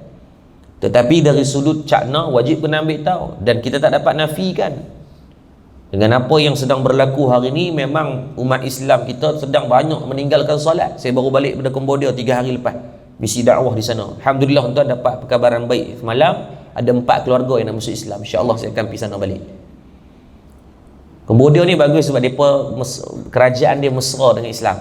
Tetapi dari sudut cakna wajib kena ambil tahu, dan kita tak dapat nafikan dengan apa yang sedang berlaku hari ini. Memang umat Islam kita sedang banyak meninggalkan solat. Saya baru balik pada Cambodia 3 hari lepas, misi dakwah di sana. Alhamdulillah tuan dapat perkabaran baik. Semalam ada 4 keluarga yang nak masuk Islam. InsyaAllah saya akan pergi sana balik. Cambodia ni bagus sebab kerajaan dia mesra dengan Islam.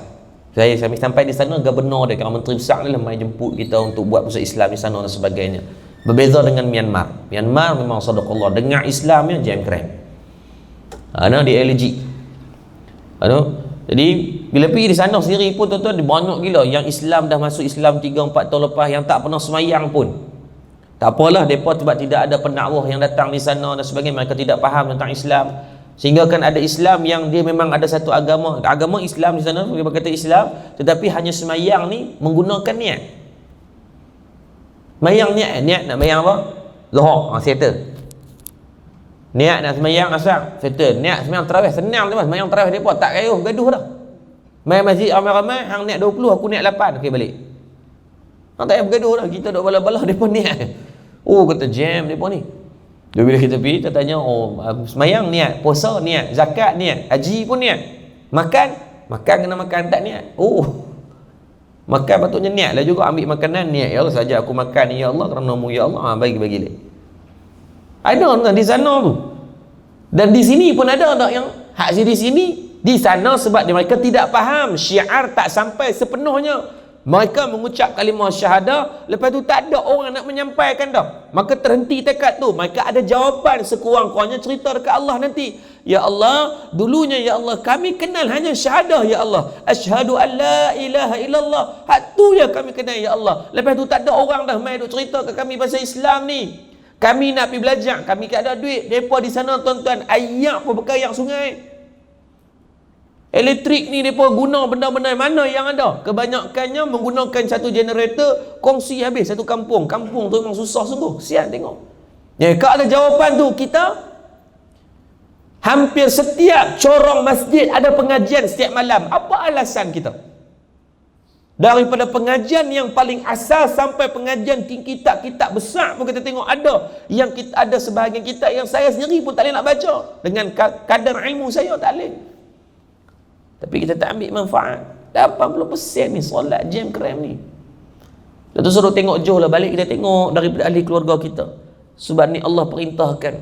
Saya sampai di sana, gubernur dia, menteri besar dia lah mai jemput kita untuk buat pusat Islam di sana dan sebagainya. Berbeza dengan Myanmar. Myanmar memang sadaqallah, dengar Islamnya jam keren. Dia allergic. Jadi bila pergi di sana sendiri pun tuan-tuan, banyak gila yang Islam dah masuk Islam 3-4 tahun lepas yang tak pernah semayang pun. Tak apalah, mereka sebab tidak ada pendakwah yang datang di sana dan sebagainya, mereka tidak faham tentang Islam. Sehingga kan ada Islam yang dia memang ada satu agama Islam di sana, mereka kata Islam, tetapi hanya semayang ni menggunakan niat. Mayang niat nak mayang apa? Zuhur, settle. Niat nak semayang asar, settle. Niat semayang tarawih, senang tu mas. Semayang tarawih depa tak kayuh gaduh dah. Mai masjid ramai-ramai, hang niat 20, aku niat 8, okey balik. Hang tak payah bergaduh dah, kita duk bala-bala depa niat. Oh, kata jam depa ni. Bila kita pergi, kita tanya, semayang niat, puasa niat, zakat niat, haji pun niat. Makan kena makan, tak niat. Makan patutnya niat lah juga, ambil makanan niat, ya Allah saja aku makan ya Allah kerana mu ya Allah, bagi leh. Ada di sana tu. Dan di sini pun ada yang hak di sini, di sana sebab mereka tidak faham syiar, tak sampai sepenuhnya. Mereka mengucap kalimah syahadah, lepas tu tak ada orang nak menyampaikan dah. Maka terhenti tekad tu. Mereka ada jawapan sekurang-kurangnya, cerita dekat Allah nanti. Ya Allah, dulunya ya Allah, kami kenal hanya syahadah ya Allah. Asyhadu an la ilaha illallah. Hak tu ya kami kenal ya Allah. Lepas tu tak ada orang dah mai duk cerita ke kami pasal Islam ni. Kami nak pergi belajar, kami tak ada duit. Depa di sana tuan-tuan, ayak pun berkayak sungai. Elektrik ni mereka guna benda-benda mana yang ada. Kebanyakannya menggunakan satu generator, kongsi habis satu kampung. Kampung tu memang susah sungguh. Sian tengok. Ya, kalau ada jawapan tu, kita hampir setiap corong masjid ada pengajian setiap malam. Apa alasan kita? Daripada pengajian yang paling asal sampai pengajian kitab-kitab besar pun kita tengok ada. Yang kita ada sebahagian kitab yang saya sendiri pun tak boleh nak baca. Dengan kadar ilmu saya tak boleh. Tapi kita tak ambil manfaat. 80% ni solat jam krem ni. Lepas tu suruh tengok jauh lah, balik kita tengok daripada ahli keluarga kita. Sebab ni Allah perintahkan,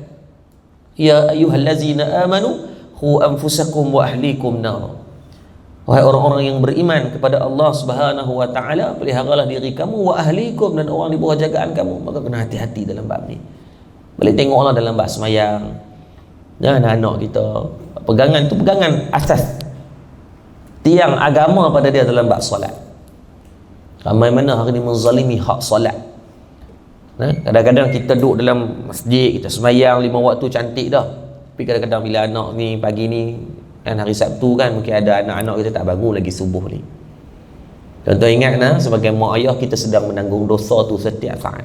ya ayyuhallazina amanu khu anfusakum wa ahlikum nar. Wahai orang-orang yang beriman kepada Allah Subhanahu wa taala, peliharalah diri kamu wa ahlikum, dan orang di bawah jagaan kamu. Maka kena hati-hati dalam bab ni. Boleh tengoklah dalam bab semayang. Anak-anak kita, pegangan tu pegangan asas tiang agama pada dia dalam bab solat. Ramai mana hari ni menzalimi hak solat. Kadang-kadang kita duduk dalam masjid, kita semayang 5 waktu cantik dah, tapi kadang-kadang bila anak ni pagi ni kan, hari Sabtu kan, mungkin ada anak-anak kita tak bangun lagi subuh ni. Tuan-tuan ingat sebagai mak ayah, kita sedang menanggung dosa tu setiap saat.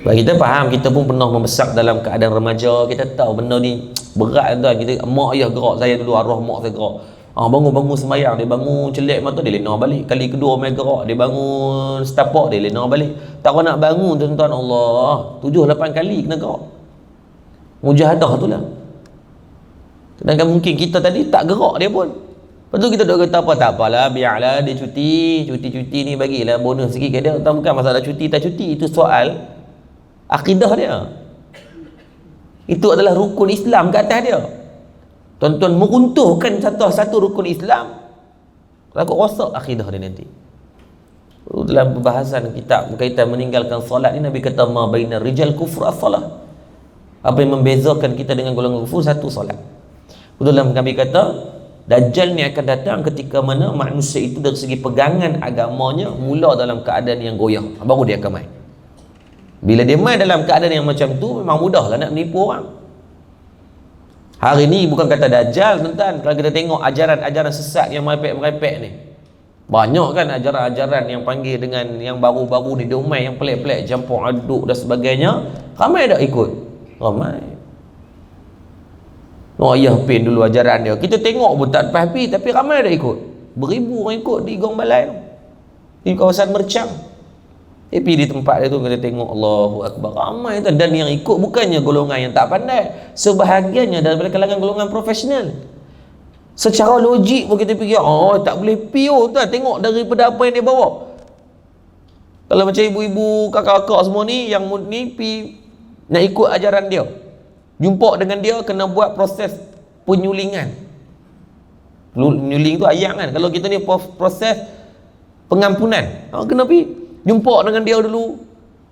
Bagi kita faham, kita pun pernah membesar dalam keadaan remaja, kita tahu benda ni berat tuan. Kita mak ayah gerak, saya dulu arwah mak saya gerak. Bangun-bangun semayang, dia bangun celek mata, dia lena balik. Kali kedua main gerak, dia bangun setapak, dia lena balik. Tak kau nak bangun tuan-tuan, Allah, 7-8 kali kena gerak. Mujahadah tu lah. Sedangkan mungkin kita tadi tak gerak dia pun. Lepas tu kita duk kata apa, tak apalah, biarlah dia cuti ni, bagilah bonus sikit kat dia. Bukan masalah cuti tak cuti, itu soal akidah dia. Itu adalah rukun Islam ke atas dia. Tuan-tuan meruntuhkan satu rukun Islam, takut rosak akidah dia nanti. Dalam pembahasan kitab berkaitan meninggalkan solat ni, Nabi kata ma bainar rijal kufur as-salah. Apa yang membezakan kita dengan golongan kufur, satu solat. Dalam Nabi kata Dajjal ni akan datang ketika mana manusia itu dari segi pegangan agamanya mula dalam keadaan yang goyah, baru dia akan main. Bila dia main dalam keadaan yang macam tu, memang mudahlah nak menipu orang. Hari ni bukan kata Dajjal tuan-tuan, kalau kita tengok ajaran-ajaran sesat yang merepek-merepek ni, banyak kan ajaran-ajaran yang panggil dengan yang baru-baru ni, dia main yang pelik-pelik, campur aduk dan sebagainya. Ramai tak ikut? Ramai. Ayah pin dulu ajaran dia, kita tengok pun tak happy, tapi ramai dah ikut. Beribu orang ikut di Gong Balai, di kawasan Mercang. Tapi di tempat dia tu kita tengok, Allahu Akbar, ramai tu. Dan yang ikut bukannya golongan yang tak pandai, sebahagiannya daripada kalangan golongan profesional. Secara logik pun kita fikir, tak boleh pio tu, tengok daripada apa yang dia bawa. Kalau macam ibu-ibu, kakak-kakak semua ni, yang ni pi nak ikut ajaran dia, jumpa dengan dia, kena buat proses penyulingan. Penyuling tu ayam kan. Kalau kita ni proses pengampunan, kena pergi jumpa dengan dia dulu.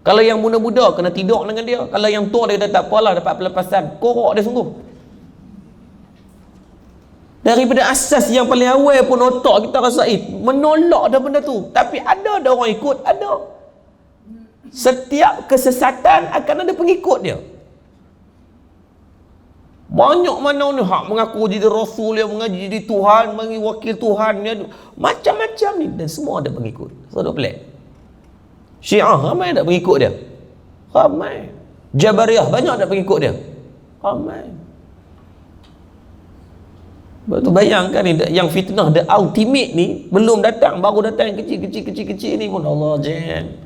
Kalau yang muda-muda, kena tidur dengan dia. Kalau yang tua, dia kata tak apalah, dapat pelepasan. Korok dia sungguh. Daripada asas yang paling awal pun otak kita rasa menolak dah benda tu. Tapi ada orang ikut, ada. Setiap kesesatan akan ada pengikut dia. Banyak mana ni hak mengaku jadi Rasul, yang mengaji jadi Tuhan, mengaji wakil Tuhan, macam-macam ni, dan semua ada pengikut. So tak pelik. Syiah ramai tak pengikut dia? Ramai. Jabariyah banyak tak pengikut dia? Ramai. Betul, bayangkan ni, yang fitnah the ultimate ni belum datang, baru datang yang kecil-kecil ni pun, Allah jen.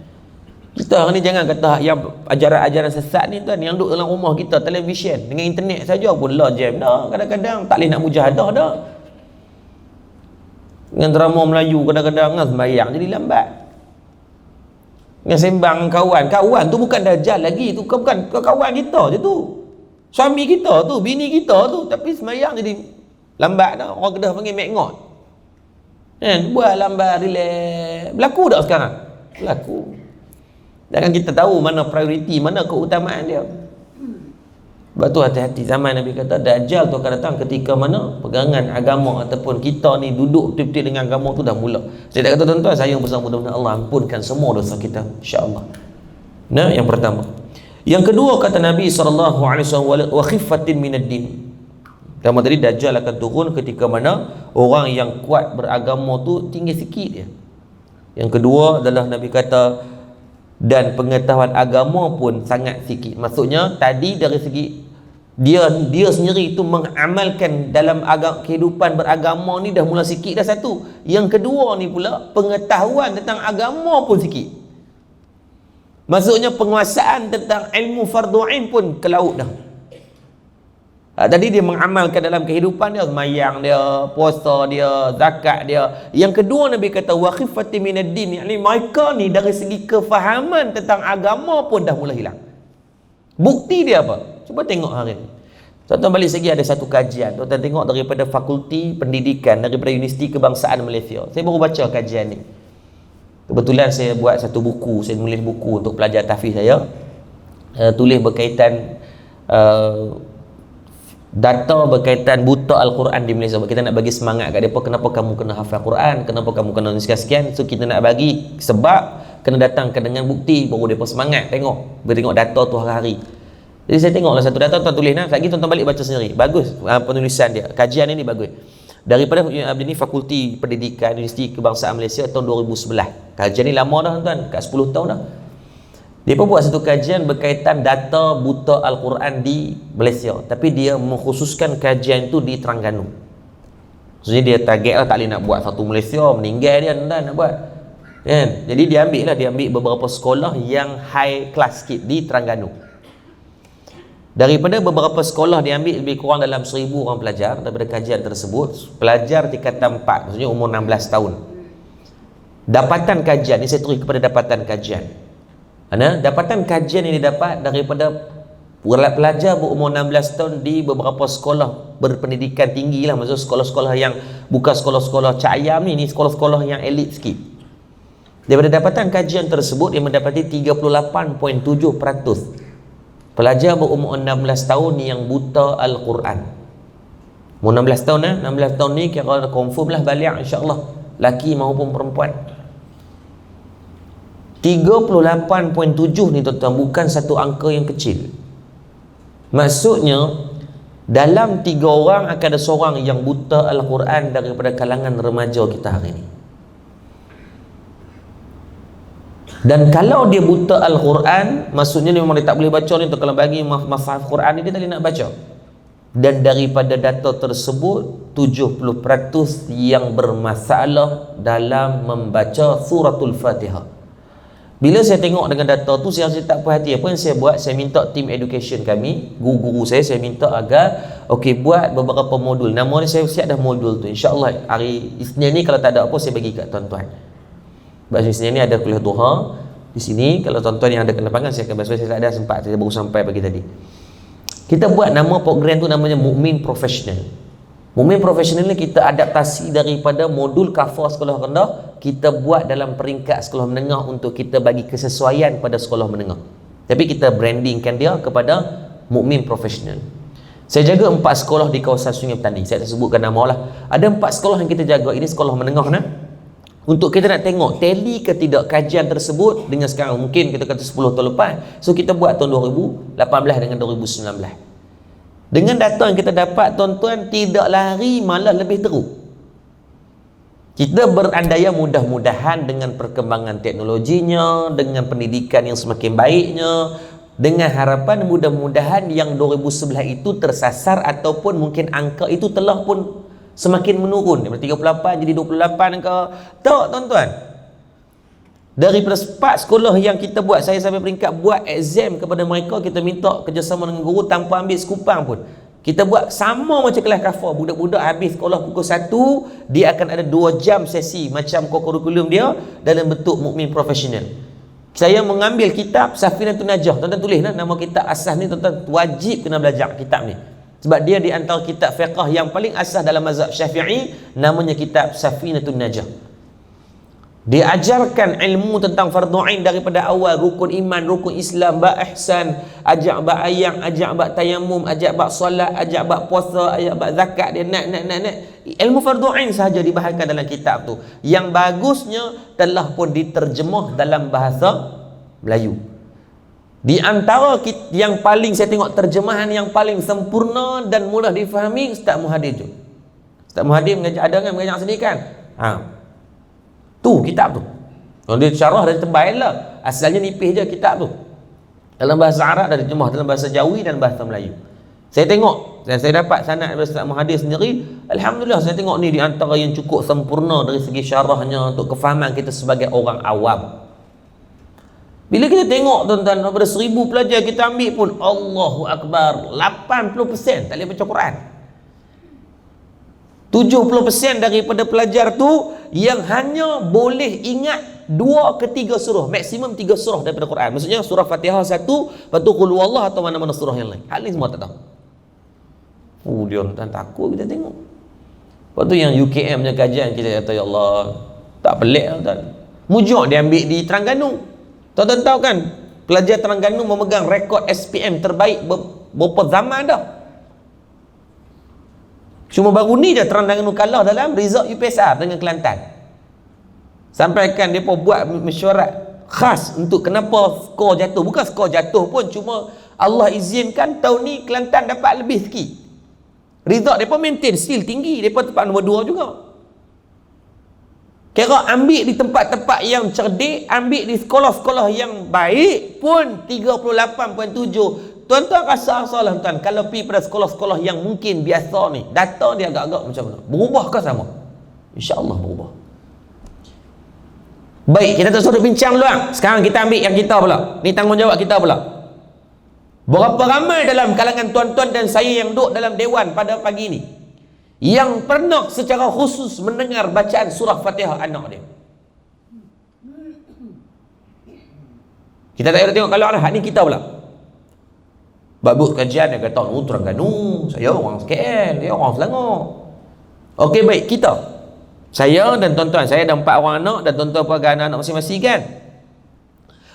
Kita hari ni jangan kata yang ajaran-ajaran sesat ni tuan, yang duduk dalam rumah kita, televisyen dengan internet saja pun lah jam dah. Kadang-kadang tak boleh nak mujahadah dah. Dengan drama Melayu kadang-kadang sembahyang jadi lambat. Dengan sembang kawan tu bukan Dajjal lagi, tu bukan kawan kita je tu, suami kita tu, bini kita tu, tapi sembahyang jadi lambat dah. Orang Kedah panggil mengot kan, buat lambat, relax. Berlaku tak sekarang? Berlaku. Dan kita tahu mana prioriti, mana keutamaan dia. Sebab tu hati-hati. Zaman Nabi kata Dajjal tu akan datang ketika mana pegangan agama ataupun kita ni duduk betul-betul dengan agama tu dah mula. Saya tak kata tuan-tuan, saya bersama mudah-mudahan Allah ampunkan semua dosa kita, insya-Allah. Nah, yang pertama. Yang kedua kata Nabi SAW, wa khiffatin minad din. Pertama tadi, Dajjal akan turun ketika mana orang yang kuat beragama tu tinggi sikit dia. Yang kedua adalah Nabi kata, dan pengetahuan agama pun sangat sikit. Maksudnya tadi dari segi dia sendiri itu mengamalkan dalam kehidupan beragama ni dah mula sikit dah satu. Yang kedua ni pula pengetahuan tentang agama pun sikit. Maksudnya penguasaan tentang ilmu fardu ain pun ke laut dah. Tadi dia mengamalkan dalam kehidupan dia, sembahyang dia, puasa dia, zakat dia. Yang kedua Nabi kata wa khiffati minad din, yakni mereka ni dari segi kefahaman tentang agama pun dah mula hilang. Bukti dia apa? Cuba tengok hari ni. Tuan-tuan balik segi ada satu kajian, tuan-tuan tengok daripada Fakulti Pendidikan daripada Universiti Kebangsaan Malaysia. Saya baru baca kajian ni. Kebetulan saya buat satu buku, saya menulis buku untuk pelajar tahfiz saya. tulis berkaitan data berkaitan buta Al-Quran di Malaysia. Kita nak bagi semangat kat mereka, kenapa kamu kena hafal Quran, kenapa kamu kena sekian-sekian. So kita nak bagi sebab kena datangkan dengan bukti, baru mereka semangat tengok, tengok data tu hari-hari. Jadi saya tengoklah satu data, tuan tulis lagi, tuan balik baca sendiri. Bagus penulisan dia, kajian ini bagus. Daripada ini Fakulti Pendidikan Universiti Kebangsaan Malaysia tahun 2011. Kajian ni lama dah tuan, kat 10 tahun dah. Dia pun buat satu kajian berkaitan data buta Al-Quran di Malaysia, tapi dia mengkhususkan kajian itu di Terengganu. Maksudnya dia target lah, tak boleh nak buat satu Malaysia meninggal dia nak buat kan? Jadi dia ambil beberapa sekolah yang high class sikit di Terengganu. Daripada beberapa sekolah dia ambil lebih kurang dalam 1,000 orang pelajar. Daripada kajian tersebut, pelajar tingkatan 4, maksudnya umur 16 tahun, dapatan kajian ni, saya terus kepada dapatan kajian. Dapatan kajian yang didapat daripada pelajar berumur 16 tahun di beberapa sekolah berpendidikan tinggi lah, maksudnya sekolah-sekolah yang bukan sekolah-sekolah Cak Ayam ni sekolah-sekolah yang elit sikit. Daripada dapatan kajian tersebut, dia mendapati 38.7% pelajar berumur 16 tahun yang buta Al-Quran. Umur 16 tahun 16 tahun ni kira confirm lah balik insya-Allah, laki maupun perempuan. 38.7 ni tuan-tuan, bukan satu angka yang kecil. Maksudnya dalam 3 orang akan ada seorang yang buta Al-Quran daripada kalangan remaja kita hari ni. Dan kalau dia buta Al-Quran, maksudnya dia memang dia tak boleh baca ni. Kalau bagi mushaf Quran ni, dia tak boleh nak baca. Dan daripada data tersebut, 70% yang bermasalah dalam membaca suratul Fatihah. Bila saya tengok dengan data tu, saya tak puas hati. Apa yang saya buat, saya minta tim education kami, guru-guru saya minta agar buat beberapa modul. Nama ni saya siap dah modul tu. InsyaAllah hari Isnin ni kalau tak ada apa, saya bagi kat tuan-tuan. Sebab Isnin ni ada kuliah duha di sini. Kalau tuan-tuan yang ada kenapangan, saya akan bahas. Saya tak ada sempat, saya baru sampai pagi tadi. Kita buat nama program tu namanya Mukmin Professional. Mukmin Professional ni kita adaptasi daripada modul kafar sekolah rendah, kita buat dalam peringkat sekolah menengah untuk kita bagi kesesuaian pada sekolah menengah. Tapi kita brandingkan dia kepada Mukmin Professional. Saya jaga 4 sekolah di kawasan Sungai Petani. Saya tak sebutkan nama lah. Ada 4 sekolah yang kita jaga. Ini sekolah menengah untuk kita nak tengok tally ke tidak kajian tersebut dengan sekarang. Mungkin kita kata 10 tahun lepas. So kita buat tahun 2018 dengan 2019. Dengan data yang kita dapat tuan-tuan, tidak lari malah lebih teruk. Kita berandai mudah-mudahan dengan perkembangan teknologinya, dengan pendidikan yang semakin baiknya, dengan harapan mudah-mudahan yang 2011 itu tersasar, ataupun mungkin angka itu telah pun semakin menurun daripada 38 jadi 28 ke. Tak tuan-tuan, daripada 4 sekolah yang kita buat, saya sampai peringkat buat exam kepada mereka, kita minta kerjasama dengan guru tanpa ambil sekupang pun. Kita buat sama macam kelas kafar. Budak-budak habis sekolah pukul 1, dia akan ada 2 jam sesi macam kurikulum dia dalam bentuk Mukmin Professional. Saya mengambil kitab Safinatun Najah. Tuan-tuan tulis nama kitab asas ni, tuan-tuan wajib kena belajar kitab ni. Sebab dia di antara kitab fiqh yang paling asas dalam mazhab Syafi'i, namanya kitab Safinatun Najah. Dia ajarkan ilmu tentang fardu ain daripada awal, rukun iman, rukun Islam, bab ihsan, ajak bab ayang, ajak bab tayamum, ajak bab solat, ajak bab puasa, ajak bab zakat. Dia nak. Ilmu fardu ain sahaja dibahaskan dalam kitab tu. Yang bagusnya telah pun diterjemah dalam bahasa Melayu. Di antara yang paling saya tengok terjemahan yang paling sempurna dan mudah difahami, Ustaz Muhadir tu. Ustaz Muhadir mengajar, ada kan mengajar sendiri kan? Tu kitab tu. Kalau dia syarah dah tebal lah. Asalnya nipis je kitab tu. Dalam bahasa Arab dah diterjemah dalam bahasa Jawi dan bahasa Melayu. Saya tengok dan saya dapat sanad daripada Ustaz Muhadir sendiri. Alhamdulillah, saya tengok ni di antara yang cukup sempurna dari segi syarahnya untuk kefahaman kita sebagai orang awam. Bila kita tengok tuan-tuan, daripada 1000 pelajar kita ambil pun, Allahu Akbar, 80% tak boleh baca Quran. 70% daripada pelajar tu yang hanya boleh ingat 2 ke 3 surah, maksimum 3 surah daripada Quran. Maksudnya surah Fatihah 1, lepas tu Qul Huwallah atau mana-mana surah yang lain. Hal ni semua tak tahu. Dia tuan takut kita tengok. Lepas tu yang UKM punya kajian, kita kata ya Allah, tak pelik tuan. Mujuk dia ambil di Terengganu. Tuan-tuan tahu kan, Pelajar Terengganu memegang rekod SPM terbaik beberapa zaman dah. Cuma baru ni je Terengganu kalah dalam result UPSR dengan Kelantan. Sampaikan mereka buat mesyuarat khas untuk kenapa skor jatuh. Bukan skor jatuh pun, cuma Allah izinkan tahun ni Kelantan dapat lebih sikit. Result mereka maintain still tinggi, mereka tempat nombor 2 juga. Kira ambil di tempat-tempat yang cerdik, ambil di sekolah-sekolah yang baik pun 38.7. Tuan-tuan rasa salah tuan, kalau pergi pada sekolah-sekolah yang mungkin biasa ni, data dia agak-agak macam mana? Berubah ke sama? InsyaAllah berubah. Baik, kita tak suruh bincang dulu. Sekarang kita ambil yang kita pula. Ni tanggungjawab kita pula. Berapa ramai dalam kalangan tuan-tuan dan saya yang duduk dalam dewan pada pagi ni yang pernah secara khusus mendengar bacaan surah Fatihah anak dia? Kita tak payah tengok kalau anak ni kita pula. Babut kajian dia kata, "Oh, Terengganu, saya orang KL, dia orang Selangor." Okey, baik, kita. Saya dan tuan-tuan, saya ada 4 orang anak dan tuan-tuan pegang anak masing-masing kan?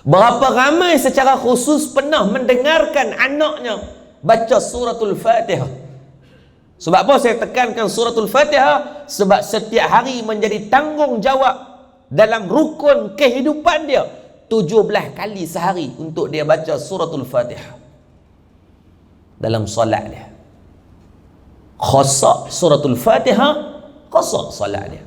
Berapa ramai secara khusus pernah mendengarkan anaknya baca suratul Fatihah? Sebab apa saya tekankan suratul Fatihah? Sebab setiap hari menjadi tanggungjawab dalam rukun kehidupan dia 17 kali sehari untuk dia baca suratul Fatihah dalam solat dia. Khosak suratul Fatihah, khosak solat dia.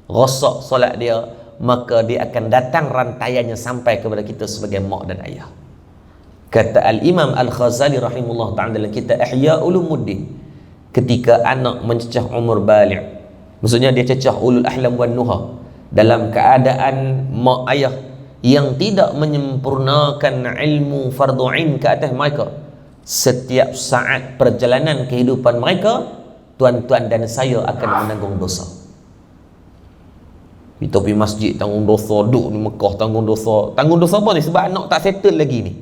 Rosak solat dia, maka dia akan datang rantaiannya sampai kepada kita sebagai mak dan ayah. Kata Al-Imam Al-Ghazali rahimahullah ta'ala dalam kitab Ihya Ulumuddin, ketika anak mencecah umur baligh, maksudnya dia cecah ulul ahlam wan nuha, dalam keadaan mak ayah yang tidak menyempurnakan ilmu fardu ain ke atas mereka, setiap saat perjalanan kehidupan mereka, tuan-tuan dan saya akan menanggung dosa. Kita pergi masjid tanggung dosa, duduk di Mekah tanggung dosa. Tanggung dosa apa ni? Sebab anak tak settle lagi ni,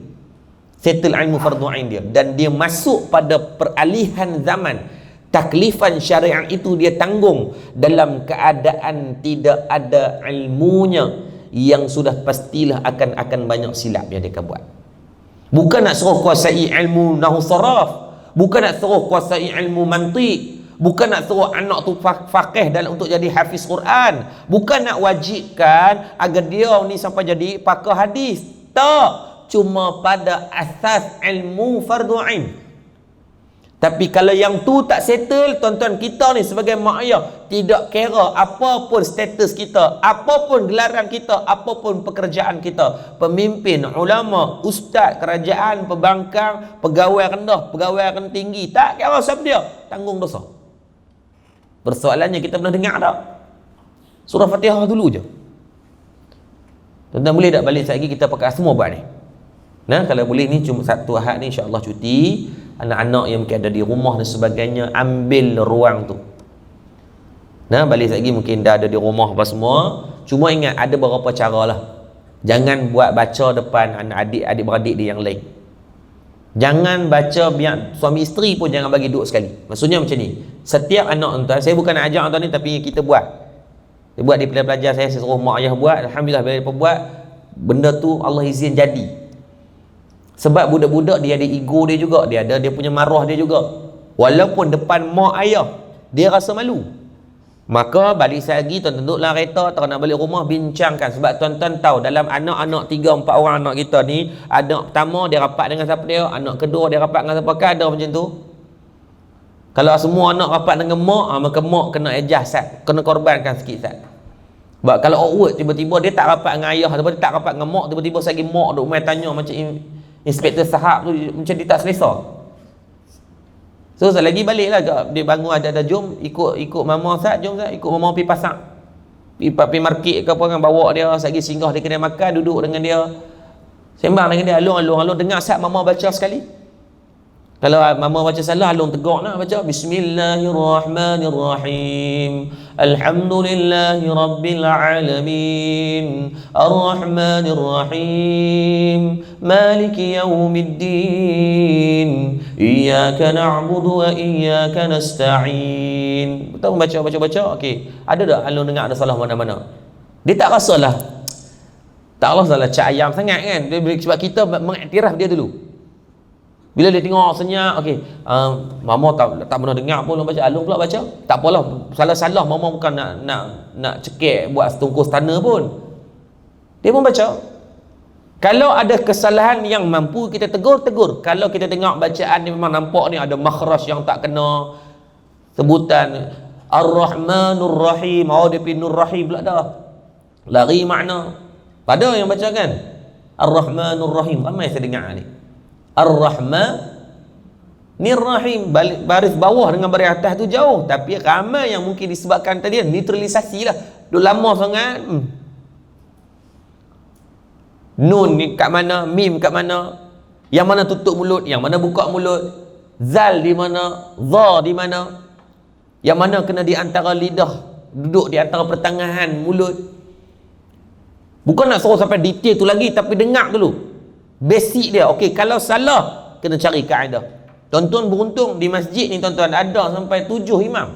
settle ilmu fardu ain dia, dan dia masuk pada peralihan zaman. Taklifan syariat itu dia tanggung dalam keadaan tidak ada ilmunya, yang sudah pastilah akan banyak silap yang dia buat. Bukan nak suruh kuasai ilmu nahwu saraf, bukan nak suruh kuasai ilmu mantiq, bukan nak suruh anak tu faqih dalam untuk jadi hafiz Quran, bukan nak wajibkan agar dia ni sampai jadi pakar hadis. Tak, cuma pada asas ilmu fardu ain. Tapi kalau yang tu tak settle, tuan-tuan, kita ni sebagai mak ayah tidak kira apapun status kita, apapun gelaran kita, apapun pekerjaan kita, pemimpin, ulama, ustaz, kerajaan, pembangkang, pegawai rendah, pegawai tinggi, tak kira siapa dia, tanggung dosa. Persoalannya kita pernah dengar tak? Surah Fatihah dulu je. Tuan-tuan boleh tak balik sekali kita pakai semua buat ni? Nah, kalau boleh ni cuma satu Ahad ni insya-Allah cuti, anak-anak yang mungkin ada di rumah dan sebagainya ambil ruang tu. Nah, balik lagi mungkin dah ada di rumah apa semua. Cuma ingat ada beberapa cara lah. Jangan buat baca depan adik-beradik dia yang lain. Jangan baca biar suami isteri pun jangan bagi duduk sekali. Maksudnya macam ni. Setiap anak tuan, saya bukan nak ajar tuan ni, tapi kita buat. Saya buat di pelajar saya suruh mak ayah buat. Alhamdulillah bila mereka buat, benda tu Allah izin jadi. Sebab budak-budak dia ada ego dia juga, dia ada dia punya marah dia juga. Walaupun depan mak ayah dia rasa malu. Maka balik lagi tuan-tuan duduklah kereta atau nak balik rumah, bincangkan. Sebab tuan-tuan tahu dalam anak-anak 3-4 orang anak kita ni, anak pertama dia rapat dengan siapa dia, anak kedua dia rapat dengan siapa, kan ada macam tu. Kalau semua anak rapat dengan mak, maka mak kena adjust sat, kena korbankan sikit sat. Sebab kalau awkward tiba-tiba dia tak rapat dengan ayah ataupun dia tak rapat dengan mak, tiba-tiba sagi mak duk main tanya macam Inspektor Sahab tu macam dia tak selesa. So lagi balik lah, dia bangun ada jom ikut mama Ustaz, jom Ustaz ikut mama pergi pasar, pergi market ke apa kan, bawa dia lagi singgah di kedai makan, duduk dengan dia, sembang dengan dia, alung dengar Ustaz mama baca sekali. Kalau mama baca salah, alung tegak nak baca Bismillahirrahmanirrahim, Alhamdulillahi Rabbil Alamin, Ar-Rahmanirrahim, Maliki Yawmiddin, Iyyaka na'budu wa iyyaka nasta'in. Betul baca. Okey. Ada tak alung dengar ada salah mana-mana? Dia tak rasalah Tak Allah salah cak ayam sangat kan. Sebab kita mengiktiraf dia dulu. Bila dia tengok senyap, okey, mama tak pernah dengar pun baca, Alung pula baca. Tak apalah, salah-salah mama bukan nak cekik buat setungkus tanah pun. Dia pun baca. Kalau ada kesalahan yang mampu kita tegur. Kalau kita tengok bacaan ni memang nampak ni ada makhraj yang tak kena, sebutan Ar-Rahmanur Rahim, dia pergi Nur Rahim pula dah. Lari makna. Pada yang baca kan Ar-Rahmanur Rahim, ramai saya dengar ni. Ar-Rahman ni Rahim, baris bawah dengan baris atas tu jauh, tapi ramai yang mungkin disebabkan tadi neutralisasi lah, dah lama sangat. Nun ni kat mana, mim kat mana, yang mana tutup mulut, yang mana buka mulut, zal di mana, za di mana, yang mana kena di antara lidah, duduk di antara pertengahan mulut. Bukan nak suruh sampai detail tu lagi, tapi dengar dulu basic dia. Okey, kalau salah kena cari kaedah. Tuan-tuan beruntung di masjid ni tuan-tuan ada sampai 7 imam.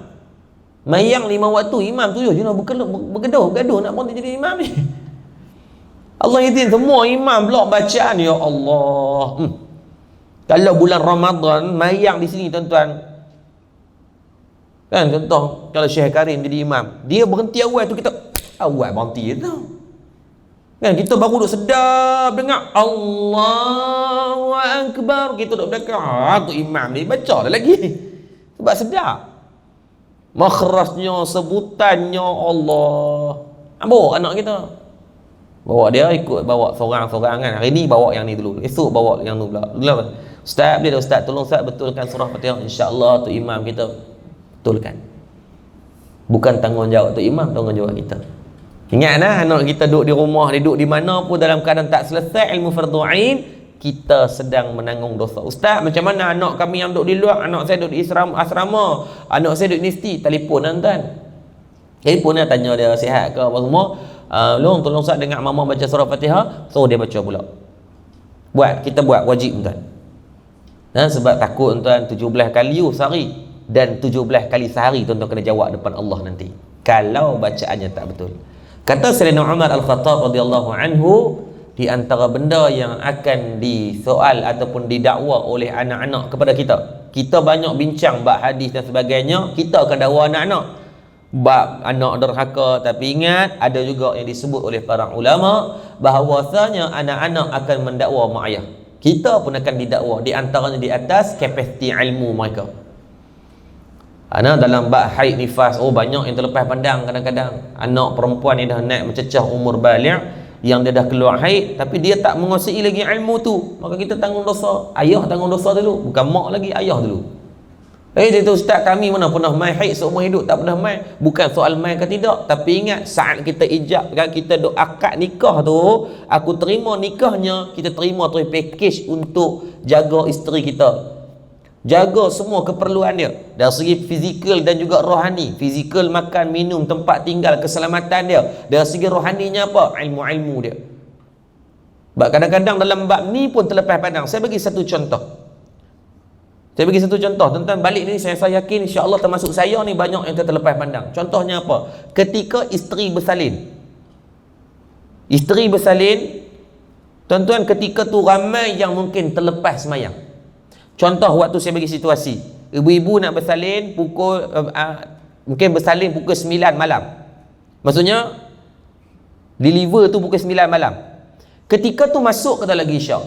Mayang 5 waktu, imam 7 je nak bergaduh nak berhenti jadi imam ni. Allah izin semua imam blok bacaan, ya Allah. Kalau bulan Ramadan mayang di sini tuan-tuan. Kan contoh kalau Syekh Karim jadi imam, dia berhenti awal tu kita awal berhenti tu. Kan kita baru duduk sedap dengar Allahu Akbar, kita duduk belakang, tu imam ni baca dah lagi. Sebab sedap. Makhrajnya, sebutannya Allah. Bawa anak kita. Bawa dia ikut, bawa seorang-seorang kan. Hari ni bawa yang ni dulu, esok bawa yang tu pula. Ustaz dia dah, Ustaz tolong Ustaz betulkan surah Fatihah. InsyaAllah tu imam kita betulkan. Bukan tanggungjawab tu imam, tanggungjawab kita. Ingatlah anak kita duduk di rumah, dia duduk di mana pun dalam keadaan tak selesai ilmu fardu ain, kita sedang menanggung dosa. Ustaz, macam mana anak kami yang duduk di luar, anak saya duduk di asrama, anak saya duduk di universiti, telefon tuan. Telefon dia tanya dia sihat ke apa semua. Long tolong Ustaz dengar mama baca surah Fatihah, so dia baca pula. Kita buat wajib tuan. Dan sebab takut tuan 17 kali sehari dan 17 kali sehari tuan kena jawab depan Allah nanti kalau bacaannya tak betul. Kata Sayyidina Umar Al-Khattab radhiyallahu anhu, di antara benda yang akan disoal ataupun didakwa oleh anak-anak kepada kita, kita banyak bincang bab hadis dan sebagainya, kita akan dakwa anak-anak bab anak derhaka, tapi ingat ada juga yang disebut oleh para ulama bahawasanya anak-anak akan mendakwa mak ayah. Kita pun akan didakwa, di antaranya di atas kapasiti ilmu mereka. Dalam bab haid nifas, banyak yang terlepas pandang. Kadang-kadang anak perempuan yang dah naik mencecah umur baligh, yang dia dah keluar haid tapi dia tak menguasai lagi ilmu tu, maka kita tanggung dosa. Ayah tanggung dosa dulu, bukan mak lagi, ayah dulu. Dia tu Ustaz, kami mana pernah mai haid seumur hidup, tak pernah mai. Bukan soal mai ke tidak, tapi ingat saat kita ijab kan, kita duk akad nikah tu, aku terima nikahnya, kita terima tu package untuk jaga isteri kita, jaga semua keperluan dia dari segi fizikal dan juga rohani. Fizikal, makan, minum, tempat tinggal, keselamatan dia. Dari segi rohaninya apa? Ilmu-ilmu dia. Kadang-kadang dalam bab ni pun terlepas pandang. Saya bagi satu contoh. Tuan-tuan balik ni saya yakin insya-Allah termasuk saya ni banyak yang terlepas pandang. Contohnya apa? Ketika isteri bersalin. Tuan-tuan, ketika tu ramai yang mungkin terlepas semayang. Contoh waktu saya bagi situasi, ibu-ibu nak bersalin mungkin bersalin pukul 9 malam. Maksudnya deliver tu pukul 9 malam. Ketika tu masuk kata lagi isyak.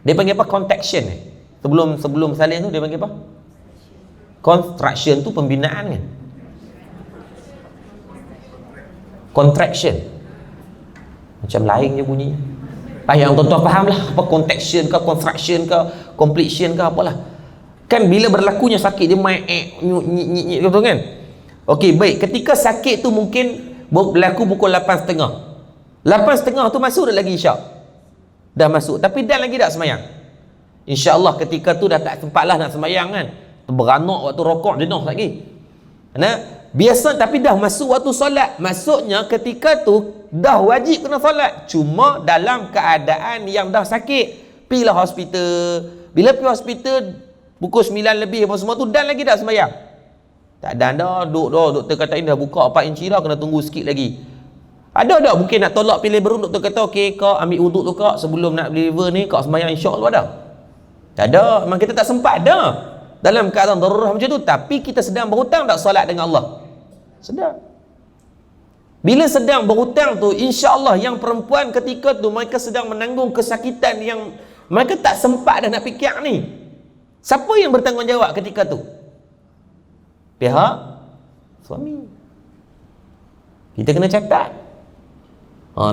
Dia panggil apa? Contraction. Sebelum bersalin tu dia panggil apa? Construction tu pembinaan kan? Contraction. Macam lain je bunyi. Yang tuan-tuan faham lah, apa contraction ke, construction ke, completion ke, apalah. Kan bila berlakunya sakit dia main nyit gitu kan. Okey, baik. Ketika sakit tu mungkin berlaku pukul 8.30. 8.30 tu masuk dah lagi isyak. Dah masuk, tapi dah lagi tak semayang. InsyaAllah ketika tu dah tak sempat lah nak semayang kan. Beranak waktu rokok jenuh lagi. Biasa, tapi dah masuk waktu solat. Maksudnya ketika tu dah wajib kena solat, cuma dalam keadaan yang dah sakit. Pergilah hospital. Bila pergi hospital pukul 9 lebih apa semua tu, dan lagi tak sembahyang. Tak ada dah, duduk doktor kata ini dah buka 4 inci dah, kena tunggu sikit lagi. Ada tak mungkin nak tolak pilih berun, doktor kata okey kau ambil uduk tu kak sebelum nak deliver ni kau sembahyang insya-Allah ada? Tak ada, memang kita tak sempat dah. Dalam keadaan darurah macam tu, tapi kita sedang berhutang tak solat dengan Allah? Sedang. Bila sedang berhutang tu, insya-Allah yang perempuan ketika tu mereka sedang menanggung kesakitan yang mereka tak sempat dah nak fikir ni. Siapa yang bertanggungjawab ketika tu? Pihak suami. Kita kena catat.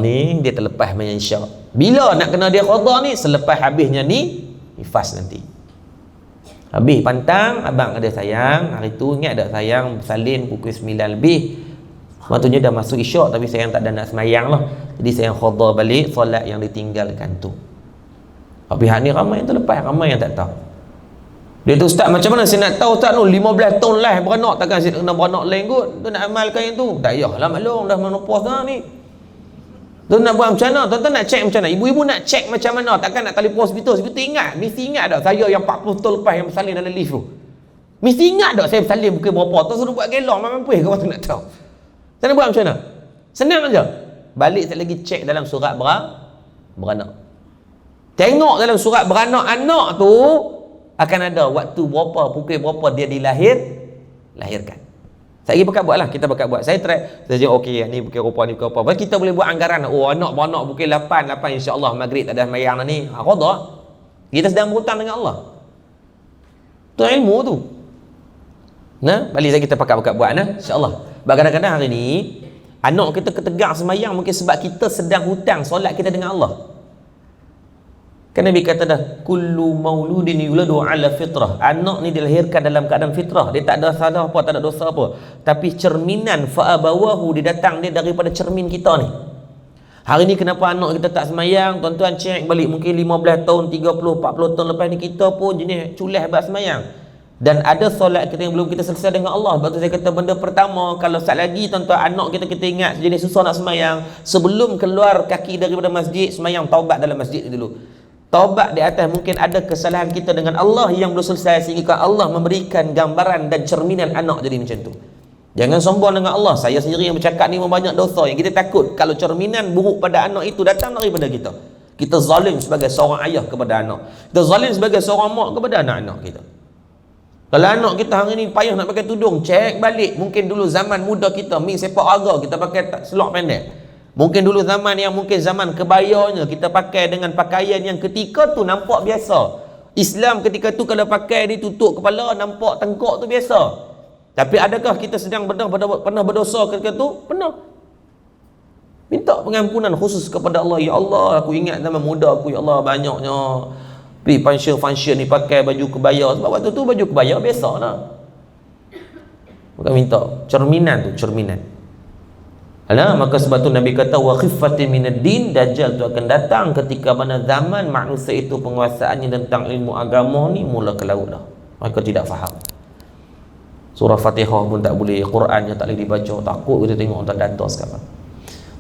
Ni dia terlepas punya insya. Bila nak kena dia qada ni? Selepas habisnya ni nifas nanti. Habis pantang, abang ada sayang, hari tu ingat tak sayang salin pukul 9 lebih. Maksudnya dah masuk isyak tapi sayang tak ada nak semayang lah. Jadi sayang qada balik solat yang ditinggalkan tu. Tapi hak ni ramai yang terlepas, ramai yang tak tahu. Dia tu ustaz macam mana saya nak tahu ustaz tu 15 tahun lah beranak, takkan saya kena beranak lain kot. Tu nak amalkan yang tu. Tak payahlah maklum dah menopause dah ni. Tu nak buat macam mana? Tuan-tuan nak cek macam mana? Ibu-ibu nak cek macam mana? Takkan nak telefon hospital. Hospital ingat, mesti ingat tak saya yang 40 tahun lepas yang bersalin dalam lift tu. Mesti ingat tak saya bersalin pukul berapa? Tu suruh buat gelong mampu ke waktu nak tahu. Saya nak buat macam mana? Senang aja. Balik sekali lagi cek dalam surat beranak. Tengok dalam surat beranak anak tu akan ada waktu berapa, pukul berapa dia dilahirkan. Saya pakai buat lah, kita pakai buat. Saya try, saya cakap okey, ni pukul rupa, ni pukul apa. Kita boleh buat anggaran. Oh, anak beranak pukul 8 insya-Allah maghrib tak ada mayang dah ni. Qada. Kita sedang berhutang dengan Allah. Tu ilmu tu. Nah, balik saya kita pakai buat nah, insya-Allah. Kadang-kadang hari ni anak kita ketegang semayang mungkin sebab kita sedang hutang solat kita dengan Allah. Kan Nabi kata dah, kullu mauludin yuladu ala fitrah. Anak ni dilahirkan dalam keadaan fitrah. Dia tak ada salah apa, tak ada dosa apa. Tapi cerminan fa'abawahu, dia datang dia daripada cermin kita ni. Hari ni kenapa anak kita tak semayang? Tuan-tuan cek balik mungkin 15 tahun, 30, 40 tahun lepas ni kita pun jenis culah buat semayang. Dan ada solat kita yang belum kita selesai dengan Allah. Sebab tu saya kata benda pertama, kalau sat lagi tuan-tuan anak kita ingat jenis susah nak semayang, sebelum keluar kaki daripada masjid, semayang taubat dalam masjid dulu. Taubat di atas mungkin ada kesalahan kita dengan Allah yang belum selesai sehingga Allah memberikan gambaran dan cerminan anak jadi macam tu. Jangan sombong dengan Allah. Saya sendiri yang bercakap ni banyak dosa yang kita takut kalau cerminan buruk pada anak itu datang daripada kita. Kita zalim sebagai seorang ayah kepada anak. Kita zalim sebagai seorang mak kepada anak-anak kita. Kalau anak kita hari ni payah nak pakai tudung, cek balik. Mungkin dulu zaman muda kita, mi sepak raga, kita pakai selok pendek. Mungkin dulu zaman yang mungkin zaman kebayanya kita pakai dengan pakaian yang ketika tu nampak biasa. Islam ketika tu kalau pakai ni tutup kepala nampak tengkok tu biasa. Tapi adakah kita sedang pernah berdosa ketika tu? Pernah. Minta pengampunan khusus kepada Allah. Ya Allah, aku ingat zaman muda aku, ya Allah, banyaknya pergi function ni pakai baju kebaya. Sebab waktu tu baju kebaya biasa lah. Bukan minta cerminan tu, cerminan. Maka sebab tu Nabi kata wa khiffatin minad din, dajjal tu akan datang ketika mana zaman manusia itu penguasaannya tentang ilmu agama ni mula ke laut dah. Mereka tidak faham. Surah Fatihah pun tak boleh, Quran yang tak boleh dibaca. Takut kita tengok tentang data sekarang.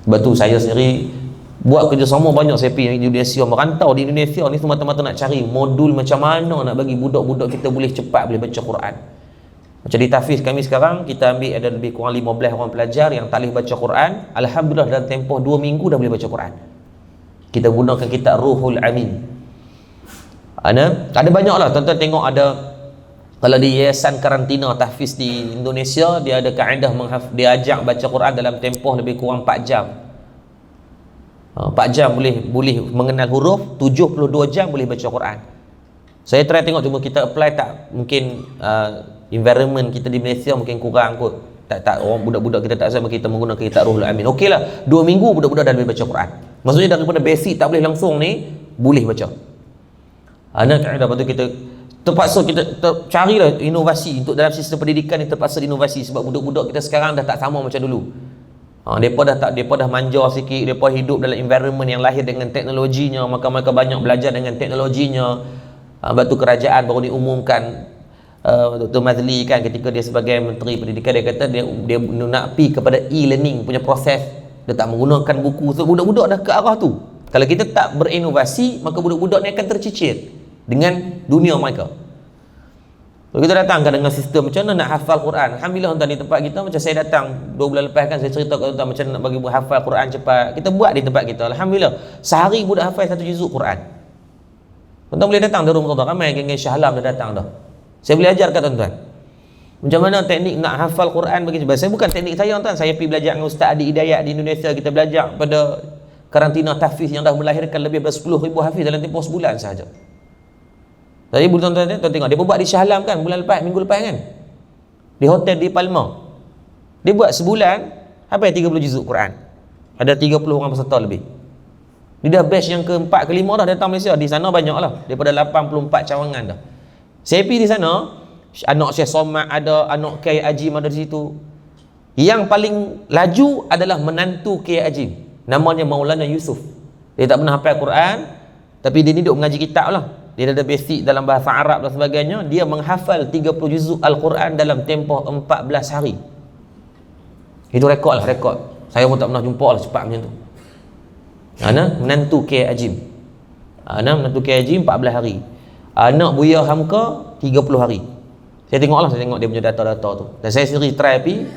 Sebab tu saya sendiri buat kerjasama banyak. Saya pergi Indonesia, merantau di Indonesia ni semata-mata nak cari modul macam mana nak bagi budak-budak kita boleh cepat boleh baca Quran. Macam di Tafiz kami sekarang, kita ambil ada lebih kurang 15 orang pelajar yang tak boleh baca Quran. Alhamdulillah dalam tempoh 2 minggu dah boleh baca Quran. Kita gunakan kitab Ruhul Amin. Ada banyak lah, tuan-tuan tengok ada. Kalau di Yayasan Karantina Tahfiz di Indonesia, dia ada kaedah dia ajak baca Quran dalam tempoh lebih kurang 4 jam. 4 jam boleh mengenal huruf, 72 jam boleh baca Quran. Saya try tengok, cuma kita apply tak, mungkin environment kita di Malaysia mungkin kurang kot. Tak orang budak-budak kita tak sama kita menggunakan kitab Ruhul Amin. Okeylah, 2 minggu budak-budak dah boleh baca Quran. Maksudnya daripada basic tak boleh langsung ni boleh baca. Kaedah lepas tu kita terpaksa kita carilah inovasi untuk dalam sistem pendidikan ni, terpaksa inovasi sebab budak-budak kita sekarang dah tak sama macam dulu. Depa dah manja sikit, depa hidup dalam environment yang lahir dengan teknologinya, maka mereka banyak belajar dengan teknologinya. Sebab tu kerajaan baru diumumkan, Dr. Mazli kan ketika dia sebagai Menteri Pendidikan, dia kata dia nak pergi kepada e-learning punya proses. Dia tak menggunakan buku. So budak-budak dah ke arah tu. Kalau kita tak berinovasi, maka budak-budak ni akan tercicir dengan dunia mereka. Kalau kita datang kan dengan sistem macam mana nak hafal Quran. Alhamdulillah tuan di tempat kita, macam saya datang 2 bulan lepas kan, saya cerita kat tuan macam nak bagi buat hafal Quran cepat. Kita buat di tempat kita. Alhamdulillah. Sehari budak hafal 1 juzuk Quran. Tuan-tuan boleh datang di rumah tuan-tuan. Ramai geng-geng Shah Alam dah datang dah. Saya boleh ajar kat tuan-tuan. Macam mana teknik nak hafal Quran bagi cepat. Saya bukan teknik saya tuan. Saya pergi belajar dengan Ustaz Adi Hidayat di Indonesia. Kita belajar pada karantina tahfiz yang dah melahirkan lebih daripada 10,000 hafiz dalam tempoh sebulan sahaja. Tadi tuan-tuan tengok, dia buat di Shah Alam kan minggu lepas kan, di hotel di Palma. Dia buat sebulan hafal 30 juzuk Quran. Ada 30 orang peserta lebih. Dia dah batch yang ke-4 ke-5 dah datang Malaysia. Di sana banyak lah, daripada 84 cawangan dah. Saya pergi di sana, anak Syekh Somad ada, anak Kiai Ajim ada di situ. Yang paling laju adalah menantu Kiai Ajim, namanya Maulana Yusuf. Dia tak pernah hafal Quran, tapi dia ni duk mengaji kitab lah. Dia ada basic dalam bahasa Arab dan sebagainya. Dia menghafal 30 juzuk Al-Quran dalam tempoh 14 hari. Itu rekod lah, rekod. Saya pun tak pernah jumpa lah cepat macam tu. Anak menantu Kiai Ajim. Anak menantu Kiai Ajim 14 hari. Anak Buya Hamka 30 hari. Saya tengok lah, saya tengok dia punya data-data tu. Dan saya sendiri try pergi.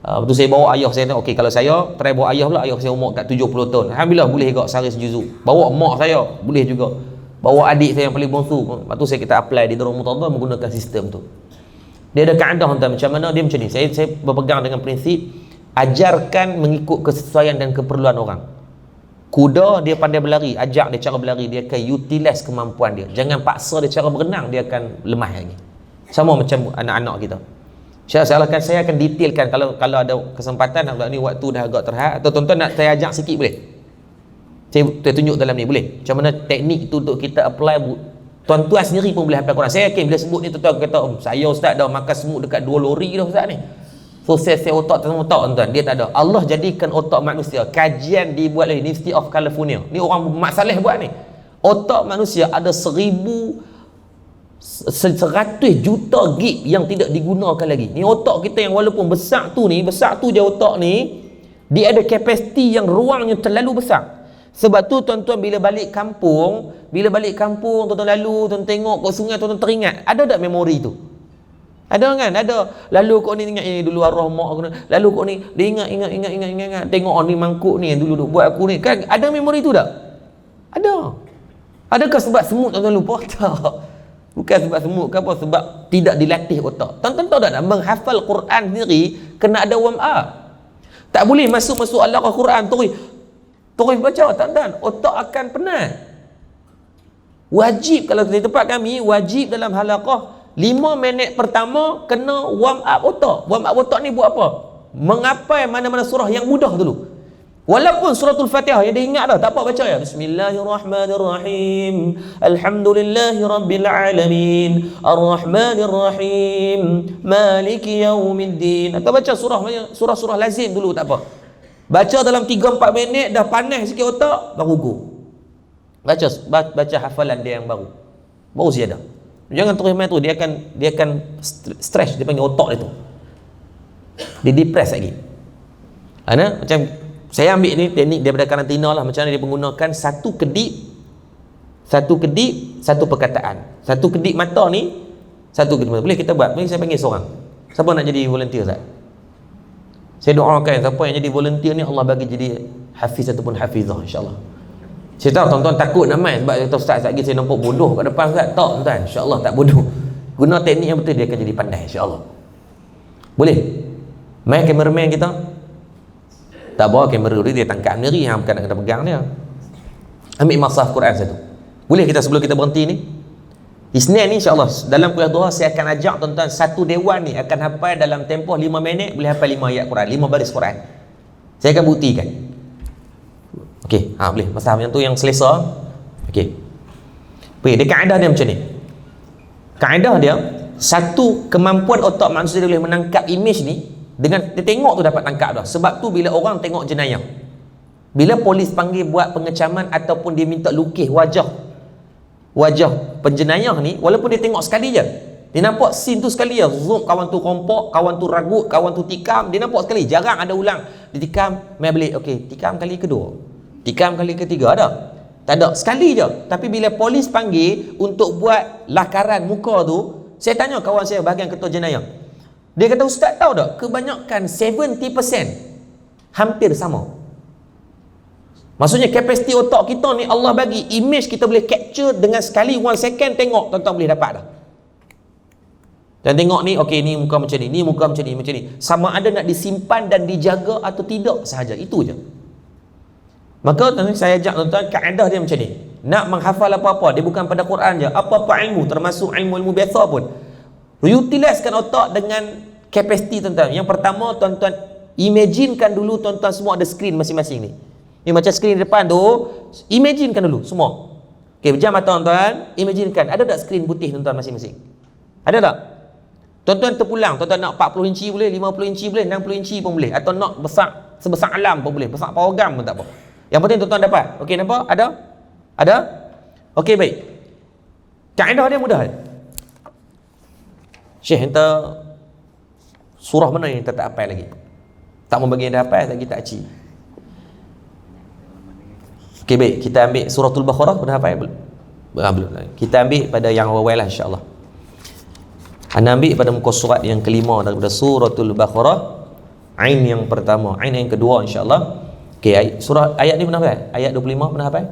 Betul saya bawa ayah saya. Okey, kalau saya try bawa ayah pula, ayah saya umur kat 70 tahun. Alhamdulillah boleh juga sehari sejuzuk. Bawa mak saya boleh juga. Bawa adik saya yang paling bongsu. Lepas tu saya kita apply di Darul Mutadhar menggunakan sistem tu. Dia ada kaedah tuan, macam mana dia macam ni. Saya berpegang dengan prinsip ajarkan mengikut kesesuaian dan keperluan orang. Kuda dia pandai berlari, ajak dia cara berlari, dia akan utilize kemampuan dia. Jangan paksa dia cara berenang, dia akan lemah lagi. Sama macam anak-anak kita. Saya akan detailkan kalau ada kesempatan. Ni waktu dah agak terhad, atau tuan-tuan nak saya ajak sikit boleh? Saya tunjuk dalam ni boleh. Macam mana teknik tu untuk kita apply. Tuan-tuan sendiri pun boleh hafal Quran. Saya yakin bila sebut ni tuan-tuan kata, saya ustaz dah makan semut dekat 2 lori dah ustaz ni. So saya otak tak tuan-tuan. Dia tak ada. Allah jadikan otak manusia. Kajian dibuat oleh University of California. Ni orang Mat Saleh buat ni. Otak manusia ada 100 juta gig yang tidak digunakan lagi. Ni otak kita yang walaupun besar tu je otak ni, dia ada kapasiti yang ruangnya terlalu besar. Sebab tu tuan-tuan bila balik kampung tuan-tuan lalu, tuan tengok kat sungai, tuan teringat, ada tak memori tu? Ada kan? Ada. Lalu kau ni ingat dulu arwah mak aku, lalu kau ni dia ingat tengok ni mangkuk ni yang dulu duk buat aku ni. Kan ada memori tu tak? Ada. Adakah sebab semut tuan-tuan lupa? Tak. Bukan sebab semut ke apa, sebab tidak dilatih otak. Tuan-tuan tahu tak, menghafal Quran sendiri kena ada warm up. Tak boleh masuk Al-Quran terus baca, tuan-tuan, otak akan penat. Wajib, kalau di tempat kami, wajib dalam halaqah 5 minit pertama kena warm up otak. Warm up otak ni buat apa? Mengapai mana-mana surah yang mudah dulu. Walaupun suratul Fatihah yang dia ingat dah, tak apa baca ya. Bismillahirrahmanirrahim. Alhamdulillahirabbil alamin. Arrahmanirrahim. Maliki yaumiddin. Atau baca surah-surah lazim dulu, tak apa. Baca dalam 3-4 minit dah panas sikit otak, baru go. Baca hafalan dia yang baru siada. Jangan terus main tu, dia akan stress, dia panggil otak dia tu. Dia depress lagi. Macam saya ambil ni teknik daripada karantina lah, macam mana dia menggunakan satu kedip, satu perkataan. Satu kedip mata ni, satu kedip mata. Boleh kita buat. Boleh saya panggil seorang. Siapa nak jadi volunteer Ustaz? Saya doakan siapa yang jadi volunteer ni Allah bagi jadi hafiz ataupun hafizah insya-Allah. Saya tahu tuan-tuan takut nak main sebab kata Ustaz lagi saya nampak bodoh kat depan Ustaz. Tak tuan, insya-Allah tak bodoh. Guna teknik yang betul dia akan jadi pandai insya-Allah. Boleh? Main kameraman kita. Tak bawa kamera dia tangkap sendiri, hang bukan nak kena pegang dia. Ambil masaf Quran satu. Boleh kita sebelum kita berhenti ni? Isnin ni insya-Allah dalam kuliah duha saya akan ajak tuan-tuan satu dewan ni akan hafal dalam tempoh 5 minit, boleh hafal 5 ayat Quran, 5 baris Quran. Saya akan buktikan. Okey, boleh. Masaf yang tu yang selesa. Okey. Dia kaedah dia macam ni. Kaedah dia, satu kemampuan otak manusia dia boleh menangkap image ni. Dengan dia tengok tu dapat tangkap dah. Sebab tu bila orang tengok jenayah, bila polis panggil buat pengecaman ataupun dia minta lukis wajah penjenayah ni, walaupun dia tengok sekali je, dia nampak scene tu sekali je, zoom, kawan tu kompok, kawan tu ragut, kawan tu tikam, dia nampak sekali, jarang ada ulang. Dia tikam, main balik, okey, tikam kali kedua, tikam kali ketiga, ada? Tak ada, sekali je. Tapi bila polis panggil untuk buat lakaran muka tu, Saya tanya kawan saya bahagian ketua jenayah. Dia kata, ustaz tahu tak, kebanyakan 70% hampir sama. Maksudnya kapasiti otak kita ni Allah bagi image kita boleh capture dengan sekali 1 second, tengok tuan-tuan boleh dapat dah. Dan tengok ni, okey ni muka macam ni muka macam ni. Sama ada nak disimpan dan dijaga atau tidak sahaja, itu je. Maka saya ajak tuan-tuan, kaedah dia macam ni. Nak menghafal apa-apa, dia bukan pada Quran je, apa-apa ilmu, termasuk ilmu-ilmu biasa pun, utilisekan otak dengan kapasiti tuan-tuan. Yang pertama, tuan-tuan imaginekan dulu tuan-tuan semua ada skrin masing-masing ni. Ni macam skrin depan tu, imaginekan dulu semua. Okey, pejam mata tuan-tuan, imaginekan ada tak skrin putih tuan-tuan masing-masing? Ada tak? Tuan-tuan terpulang, tuan-tuan nak 40 inci boleh, 50 inci boleh, 60 inci pun boleh, atau nak besar sebesar alam pun boleh, besar program pun tak apa. Yang penting tuan-tuan dapat. Okey, nampak? Ada? Okey, baik. Kaedah dia mudah. Syekh, entah surah mana yang kita tak hafal lagi? Tak mau bagi yang dah hafal, tak kita aci. Okey, baik. Kita ambil suratul Baqarah, pernah hafal? Belum. Kita ambil pada yang awal lah, insya-Allah. Anda ambil pada muka surat yang kelima daripada suratul Baqarah, ain yang pertama, ain yang kedua, insya-Allah. Okey, surah ayat ni pernah hafal? Ayat 25 pernah hafal?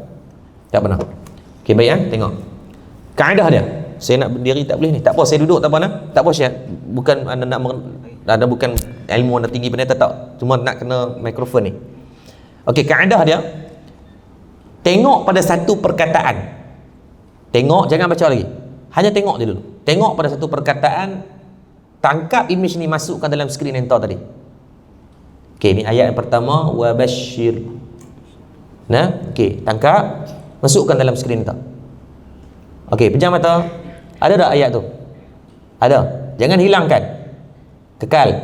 Tak pernah. Okey, baik ya, tengok. Kaedah dia. Saya nak berdiri tak boleh ni. Tak apa, saya duduk tak apa nah. Tak apa, Syekh. Bukan anda nak anda bukan ilmu anda tinggi pada tak. Cuma nak kena mikrofon ni. Okey, kaedah dia. Tengok pada satu perkataan. Tengok, jangan baca lagi. Hanya tengok dia dulu. Tengok pada satu perkataan, tangkap image ni, masukkan dalam skrin yang tahu tadi. Okey, ni ayat yang pertama, wa basyir. Nah, okey, tangkap, masukkan dalam skrin tu. Okey, pejam mata. Ada tak ayat tu? Ada. Jangan hilangkan. Kekal.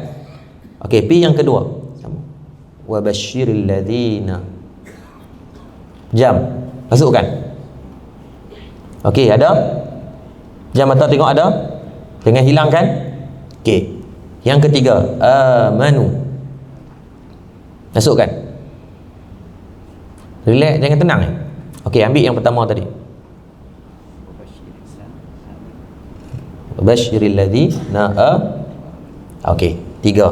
Okey, pi yang kedua. Wa basyiril ladzina. Pejam. Masukkan. Okey, ada? Pejam mata tengok ada? Jangan hilangkan. Okey. Yang ketiga, amanu. Masukkan. Relax, jangan tenang. Okey, ambil yang pertama tadi. Basyiril ladzina. Okey, 3.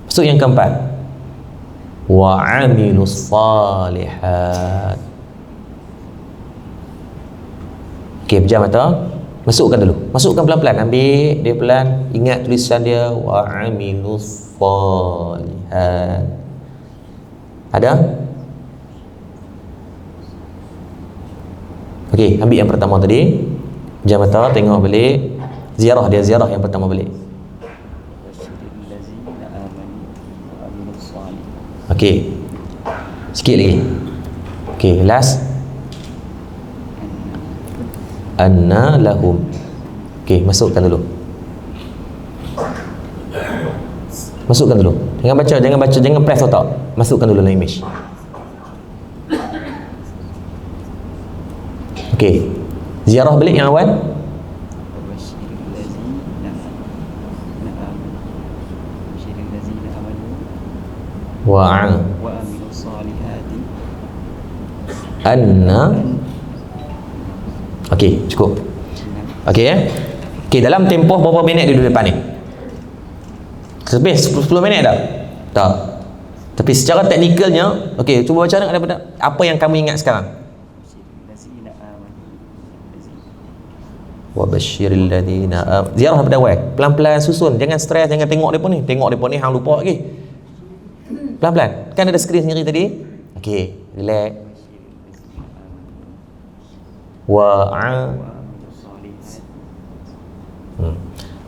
Masuk yang keempat. Wa amilus salihat. Okey, pejam mata. Masukkan dulu. Masukkan pelan-pelan. Ambil dia pelan. Ingat tulisan dia, wa amilus salihat. Ada? Okey, ambil yang pertama tadi. Pejam mata, tengok balik. Ziarah dia, ziarah yang pertama balik. Okey. Sikit lagi. Okey, last. Anna lahum. Okey, masukkan dulu. Masukkan dulu. Jangan baca, jangan press otak. Masukkan dulu dalam image. Okey. Ziarah balik yang awal. Wa amilus salihati. Anna. Okey, cukup. Okey ya. Okey, dalam tempoh berapa minit dia duduk depan ni? Lebih 10 minit dah? Tak. Tapi secara teknikalnya, okey, cuba baca daripada apa yang kamu ingat sekarang. Wa basyiril ladzina. Ziarah pada awal. Pelan-pelan susun, jangan stres, jangan tengok depa ni. Tengok depa ni hang lupa lagi. Pelan-pelan. Kan ada skrin sendiri tadi. Okey, relax.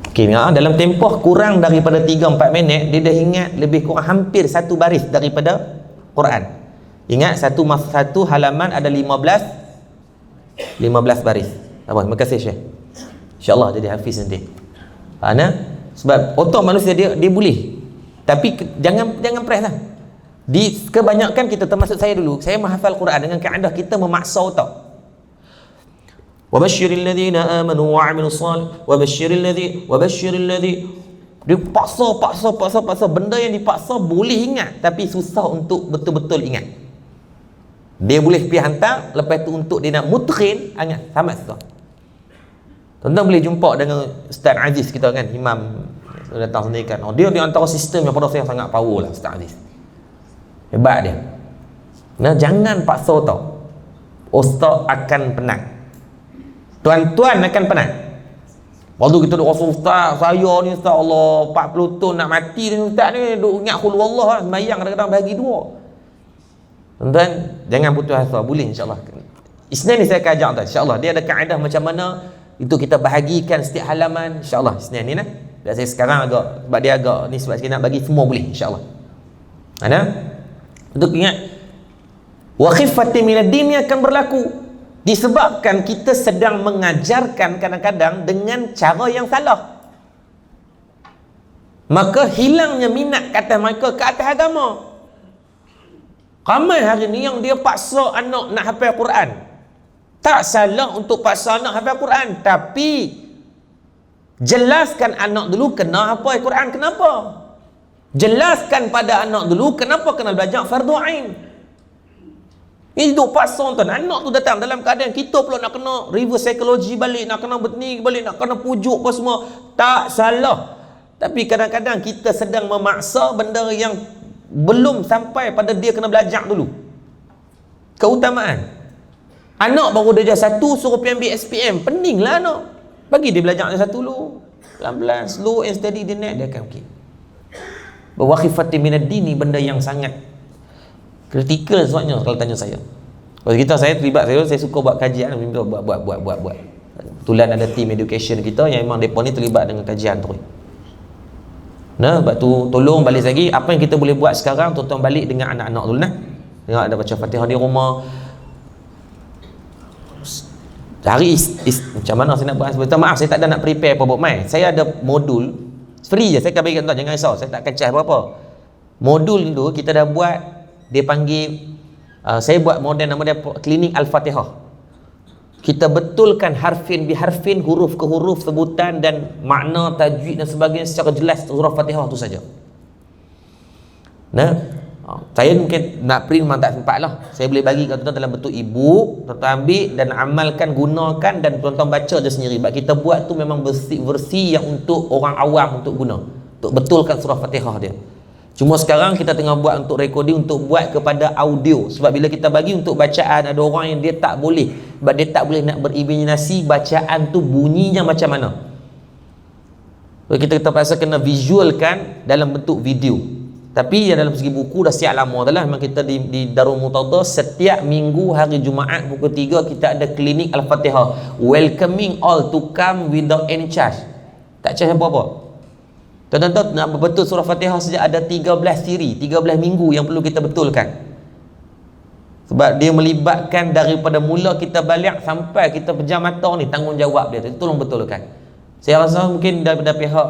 Okey, dalam tempoh kurang daripada 3-4 minit, dia dah ingat lebih kurang hampir satu baris daripada Quran. Ingat satu halaman ada 15 baris. Apa? Terima kasih Syekh. InsyaAllah jadi hafiz nanti. Sebab otak manusia dia boleh. Tapi jangan press lah. Kebanyakan kita, termasuk saya dulu, saya menghafal Quran dengan kaedah kita memaksa otak. Wa basyiril ladzina amanu wa 'amilus shalih wa basyiril ladzi. Dia paksa. Benda yang dipaksa boleh ingat, tapi susah untuk betul-betul ingat. Dia boleh pergi hantar, lepas tu untuk dia nak mutqin, ingat tamat tu. Tuan-tuan boleh jumpa dengan Ustaz Aziz kita kan, imam datang sendiri kan. Dia antara sistem yang pada saya sangat power lah Ustaz Aziz. Hebat dia. Nah, jangan paksa tau. Ustaz akan penat. Tuan-tuan akan penat. Waktu kita duk rasa Ustaz, saya ni Ustaz Allah 40 tahun nak mati ni Ustaz ni, duk ingat khul wallah, sembahyang kadang-kadang bagi dua. Tuan-tuan, jangan putus asa, boleh insya-Allah. Isnin ni saya akan ajak tuan, insya-Allah. Dia ada kaedah macam mana itu kita bahagikan setiap halaman, insya-Allah. Isnin ni nah. Dan saya sekarang agak sebab dia agak ni sebab saya nak bagi semua boleh insya-Allah. Ana untuk ingat wa khiffati minad din akan berlaku disebabkan kita sedang mengajarkan kadang-kadang dengan cara yang salah. Maka hilangnya minat kata mereka ke atas agama. Ramai hari ni yang dia paksa anak nak hafal Quran. Tak salah untuk paksa anak hafal Quran, tapi jelaskan anak dulu kena hafal Quran kenapa. Jelaskan pada anak dulu kenapa kena belajar fardu ain. Itu paksa tuan. Anak tu datang dalam keadaan kita pula nak kena reverse psychology balik, nak kena bertani balik, nak kena pujuk apa semua. Tak salah. Tapi kadang-kadang kita sedang memaksa benda yang belum sampai pada dia kena belajar dulu. Keutamaan. Anak baru darjah 1 suruh pergi ambil SPM. Peninglah anak. Bagi dia belajar darjah 1 dulu. Pelan-pelan, slow and steady dia naik, dia akan okey. Wakhifati minad dini, benda yang sangat kritikal sebabnya kalau tanya saya. Kalau kita saya terlibat, saya suka buat kajian, buat. Kebetulan ada team education kita yang memang depa ni terlibat dengan kajian terus. Nah, sebab tu tolong balik lagi apa yang kita boleh buat sekarang, tuan-tuan balik dengan anak-anak dulu nah. Tengok ada baca Fatihah di rumah. Cari macam mana saya nak buat sebentar. Maaf saya tak ada nak prepare apa buat mai. Saya ada modul free je, saya akan bagi tuan, jangan risau, saya tak akan charge apa-apa. Modul tu kita dah buat, dia panggil saya buat model nama dia klinik Al-Fatihah. Kita betulkan harfin biharfin, huruf ke huruf, sebutan dan makna, tajwid dan sebagainya secara jelas surah Fatihah tu saja. Nah, saya mungkin nak print memang tak sempat lah. Saya boleh bagi kat tuan dalam bentuk e-book, tuan ambil dan amalkan, gunakan dan tuan-tuan baca je sendiri. Sebab kita buat tu memang versi yang untuk orang awam untuk guna, untuk betulkan surah Fatihah dia. Cuma sekarang kita tengah buat untuk recording, untuk buat kepada audio. Sebab bila kita bagi untuk bacaan, ada orang yang dia tak boleh, sebab dia tak boleh nak berimajinasi bacaan tu bunyinya macam mana. So, kita terpaksa kena visualkan dalam bentuk video. Tapi yang dalam segi buku dah siap lama dah lah. Memang kita di Darul Murtada setiap minggu hari Jumaat pukul 3 kita ada klinik Al-Fatihah, welcoming all to come without any charge. Tak charge apa-apa. Tuan-tuan nak betul surah Fatihah saja ada 13 siri, 13 minggu yang perlu kita betulkan. Sebab dia melibatkan daripada mula kita balik sampai kita pejam mata ni, tanggungjawab dia. Tolong betulkan. Saya rasa mungkin daripada pihak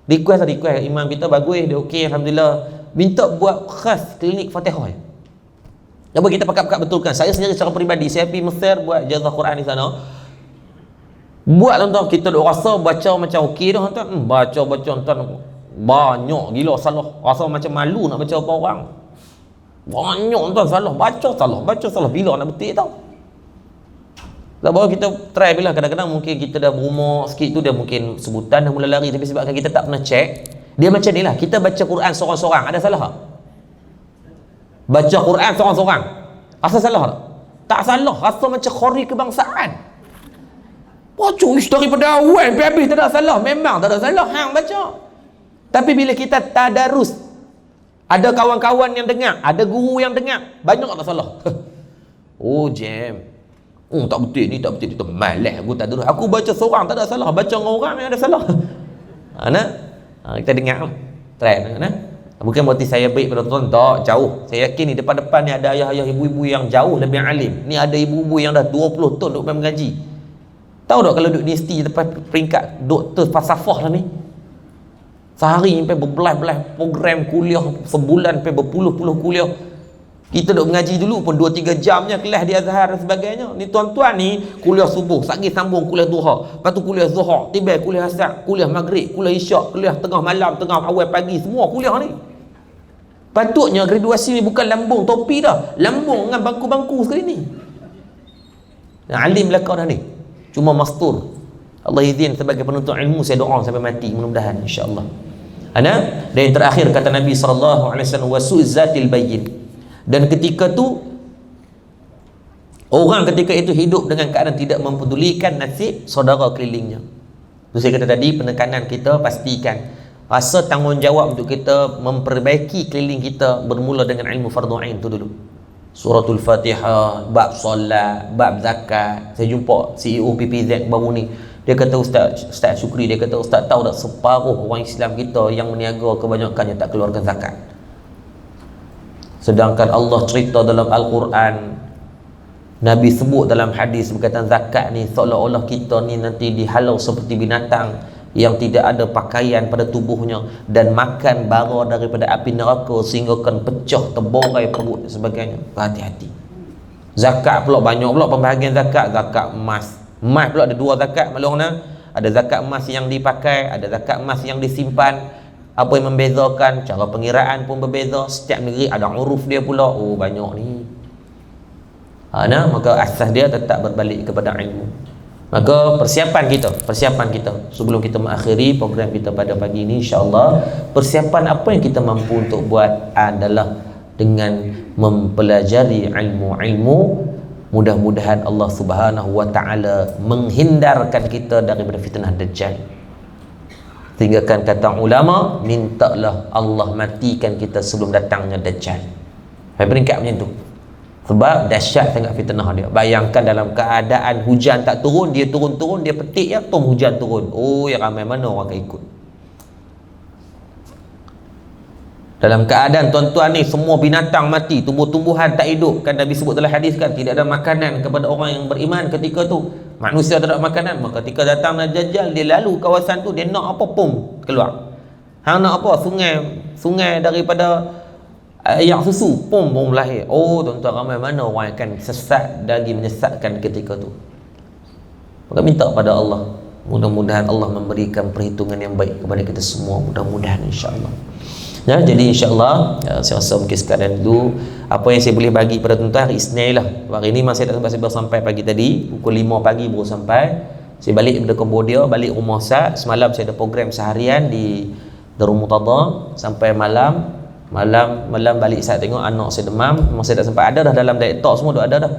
request imam kita bagus, dia okey, alhamdulillah. Minta buat khas klinik Fatihah. Apa kita pakat-pakat betulkan. Saya sendiri secara peribadi, saya pergi Mesir buat jazah Quran di sana. Buat tuan-tuan, kita duk rasa baca macam okey dah tuan. Baca tuan banyak gila salah. Rasa macam malu nak baca apa orang. Banyak tuan salah, baca salah. Bila nak betul tau. Sebab kita try bila kadang-kadang mungkin kita dah berumur sikit tu, dia mungkin sebutan dah mula lari, tapi sebabkan kita tak pernah check, dia macam ni lah. Kita baca Quran seorang-seorang, ada salah tak? Baca Quran seorang-seorang, rasa salah tak? Tak salah, rasa macam khori kebangsaan. Baca daripada awal sampai habis tak ada salah. Memang tak ada salah hang baca. Tapi bila kita tadarus, ada kawan-kawan yang dengar, ada guru yang dengar, banyak tak salah. Oh jam, tak betul ni, tak betul itu, malas aku tak tadarus. Aku baca seorang tak ada salah, baca dengan orang yang ada salah. Kita dengar lah. Try nah. Bukan berarti saya baik pada tuan, tak, jauh. Saya yakin ni depan-depan ni ada ayah-ayah, ibu-ibu yang jauh lebih alim. Ni ada ibu-ibu yang dah 20 tahun duk mengaji. Tahu tak kalau duk universiti lepas peringkat doktor falsafah lah ni, sehari sampai berbelas-belas program kuliah, sebulan sampai berpuluh-puluh kuliah. Kita duk mengaji dulu pun 2-3 jamnya kelas di Azhar dan sebagainya. Ni tuan-tuan ni kuliah subuh, sagi sambung kuliah duha, lepas tu kuliah zuhur, tiba kuliah asar, kuliah maghrib, kuliah isyak, kuliah tengah malam, tengah awal pagi, semua kuliah ni. Patutnya graduasi ni bukan lambung topi dah, lambung dengan bangku-bangku sekali ni. Alim belakang dah ni, cuma mastur. Allah izin sebagai penuntut ilmu saya doa sampai mati, mudah-mudahan insya-Allah. Dan yang terakhir kata Nabi sallallahu alaihi wasallam wasu'zatil bayyin. Dan ketika tu orang ketika itu hidup dengan keadaan tidak mempedulikan nasib saudara kelilingnya. Tu saya kata tadi, penekanan kita pastikan rasa tanggungjawab untuk kita memperbaiki keliling kita bermula dengan ilmu fardhu ain tu dulu. Suratul Fatihah, bab solat, bab zakat. Saya jumpa CEO PPZ baru ni. Dia kata Ustaz Syukri, dia kata Ustaz tahu tak separuh orang Islam kita yang meniaga kebanyakannya tak keluarkan zakat. Sedangkan Allah cerita dalam Al-Quran, Nabi sebut dalam hadis berkaitan zakat ni seolah-olah kita ni nanti dihalau seperti binatang yang tidak ada pakaian pada tubuhnya dan makan bara daripada api neraka sehingga akan pecah terborai perut dan sebagainya. Hati-hati. Zakat pula banyak pula pembahagian zakat. Zakat emas. Emas pula ada dua zakat maklum nah. Ada zakat emas yang dipakai, ada zakat emas yang disimpan. Apa yang membezakan? Cara pengiraan pun berbeza. Setiap negeri ada uruf dia pula. Oh banyak ni. Maka asas dia tetap berbalik kepada ilmu. Maka persiapan kita sebelum kita mengakhiri program kita pada pagi ini insya-Allah, persiapan apa yang kita mampu untuk buat adalah dengan mempelajari ilmu-ilmu. Mudah-mudahan Allah Subhanahu wa taala menghindarkan kita daripada fitnah dajjal. Sehingga kan kata ulama, mintalah Allah matikan kita sebelum datangnya dajjal. Sampai peringkat macam tu. Sebab dahsyat sangat fitnah dia. Bayangkan dalam keadaan hujan tak turun, dia turun-turun, dia petik ya, tom hujan turun. Oh, yang ramai mana orang akan ikut. Dalam keadaan tuan-tuan ni semua binatang mati, tumbuh-tumbuhan tak hidup. Kan Nabi sebut dalam hadis kan, tidak ada makanan kepada orang yang beriman ketika tu. Manusia tak ada makanan, maka ketika datang Dajjal, dia lalu kawasan tu, dia nak apa pun keluar. Hang nak apa? Sungai daripada yang susu pom lahir. Oh tuan-tuan, ramai mana orang akan sesat lagi menyesatkan ketika tu. Maka minta pada Allah, mudah-mudahan Allah memberikan perhitungan yang baik kepada kita semua, mudah-mudahan insya-Allah. Ya, jadi insya-Allah saya rasa mungkin sekadar dulu apa yang saya boleh bagi pada tuan-tuan hari Isnin lah. Hari ini masih tak sempat sampai pagi tadi, pukul 5 pagi baru sampai. Saya balik daripada Cambodia, balik rumah Ustaz. Semalam saya ada program seharian di Darul Murtada sampai malam balik saya tengok anak saya demam. Memang saya tak sempat, ada dah dalam laptop semua dah ada dah.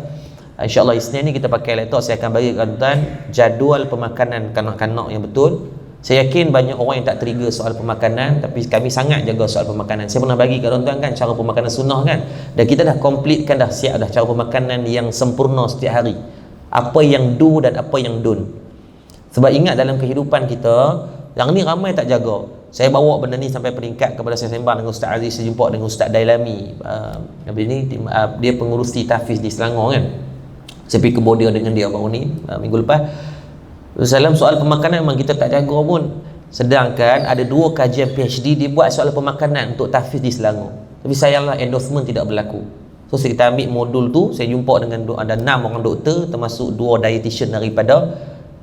InsyaAllah Isnin ni kita pakai laptop, saya akan bagi kepada tuan jadual pemakanan kanak-kanak yang betul. Saya yakin banyak orang yang tak trigger soal pemakanan, tapi kami sangat jaga soal pemakanan. Saya pernah bagi kepada tuan kan cara pemakanan sunnah kan, dan kita dah completekan, dah siap dah cara pemakanan yang sempurna setiap hari. Apa yang do dan apa yang don't. Sebab ingat dalam kehidupan kita yang ni ramai tak jaga. Saya bawa benda ni sampai peringkat kepada saya sembang dengan Ustaz Aziz, saya jumpa dengan Ustaz Dailami. Dia pengurusi tahfiz di Selangor kan. Saya pergi ke Cambodia dengan dia baru ni minggu lepas. Dalam soal pemakanan memang kita tak jaga pun. Sedangkan ada 2 kajian PhD dibuat soal pemakanan untuk tahfiz di Selangor. Tapi sayanglah endorsement tidak berlaku. So kita ambil modul tu, saya jumpa dengan ada 6 orang doktor termasuk 2 dietitian daripada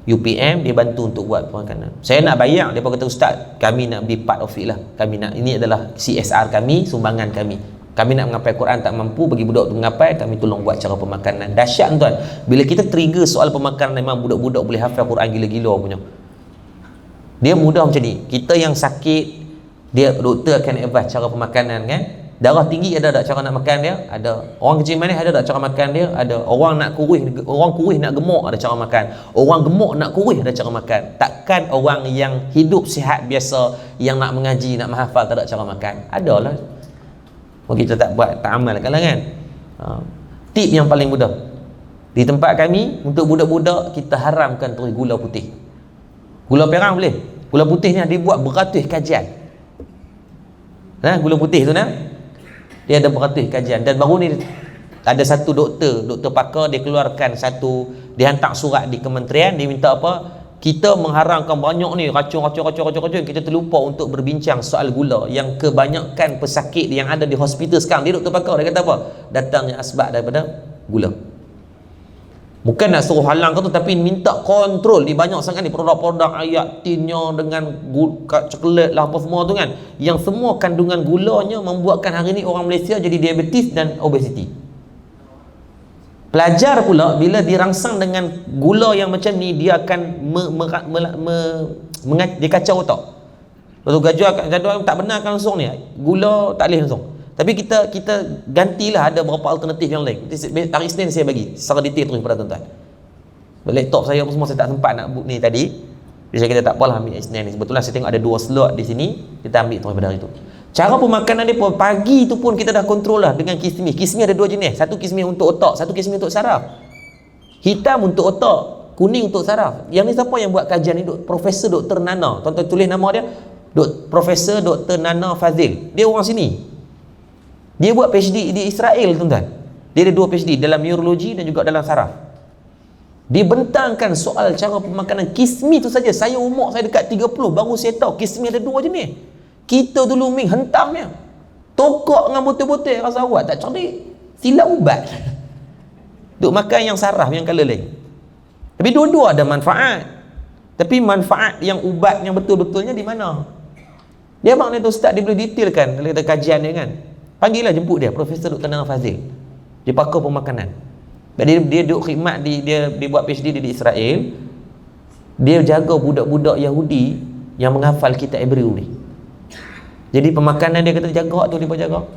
UPM, dia bantu untuk buat pemakanan. Saya nak bayar, dia kata Ustaz, kami nak be part of it lah. Kami nak, ini adalah CSR kami, sumbangan kami. Kami nak mengapai Quran tak mampu, bagi budak tu mengapai, kami tolong buat cara pemakanan. Dahsyat tuan. Bila kita trigger soal pemakanan, memang budak-budak boleh hafal Quran gila-gila punya. Dia mudah macam ni. Kita yang sakit, dia doktor akan advise cara pemakanan kan. Darah tinggi ada tak cara nak makan dia? Ada. Orang kecil manis ada tak cara makan dia? Ada. Orang kurus nak gemuk ada cara makan. Orang gemuk nak kurus ada cara makan. Takkan orang yang hidup sihat biasa, yang nak mengaji, nak menghafal tak ada cara makan? Adalah. Kita tak buat, tak amalkan lah kan. Tip yang paling mudah di tempat kami, untuk budak-budak kita haramkan terus gula putih. Gula perang boleh, gula putih ni dia buat beratus kajian. Gula putih tu dia ada beratus kajian. Dan baru ni ada satu doktor pakar, dia keluarkan dia hantar surat di kementerian, dia minta apa? Kita mengharamkan banyak ni racun, kita terlupa untuk berbincang soal gula yang kebanyakan pesakit yang ada di hospital sekarang. Dia doktor pakar, dia kata apa? Datangnya asbab daripada gula. Bukan nak suruh halang tu, tapi minta kontrol. Di banyak sangat ni produk-produk ayat tinnya dengan coklat lah apa semua tu kan, yang semua kandungan gulanya membuatkan hari ni orang Malaysia jadi diabetes dan obesiti. Pelajar pula bila dirangsang dengan gula yang macam ni, dia akan dia kacau otak. Lepas tu jadual tak benarkan langsung ni, gula tak boleh langsung. Tapi kita gantilah, ada beberapa alternatif yang lain. Hari Isnin saya bagi secara detail terus kepada tuan-tuan. Laptop saya apa semua saya tak sempat nak book ni tadi. Jadi saya kata tak apalah ambil Isnin ni. Sebetulnya saya tengok ada 2 slot di sini, kita ambil terus pada hari tu. Cara pemakanan dia pun pagi tu pun kita dah kontrol lah dengan kismis. Kismis ada 2 jenis. Satu kismis untuk otak, satu kismis untuk saraf. Hitam untuk otak, kuning untuk saraf. Yang ni siapa yang buat kajian ni? Profesor Dr. Nana. Tuan-tuan tulis nama dia. Profesor Dr. Nana Fazil. Dia orang sini. Dia buat PhD di Israel, tuan-tuan. Dia ada 2 PhD dalam neurologi dan juga dalam saraf. Dia bentangkan soal cara pemakanan kismis tu saja. Saya umur saya dekat 30 baru saya tahu kismis ada 2 jenis. Kita dulu hentamnya tokok dengan botol-botol rasa awak tak cerdik, silap ubat. Duk makan yang saraf yang kala lain. Tapi dua-dua ada manfaat. Tapi manfaat yang ubat yang betul-betulnya di mana? Dia abang ni tu ustaz, dia boleh detailkan dalam kajian dia kan. Panggillah, jemput dia, Profesor Dr. Nana Fazil. Dia pakar pemakanan. Dia duduk khidmat dia buat PhD di Israel. Dia jaga budak-budak Yahudi yang menghafal kitab Hebrew ni. Jadi pemakanan dia kata jaga tu, dia jaga.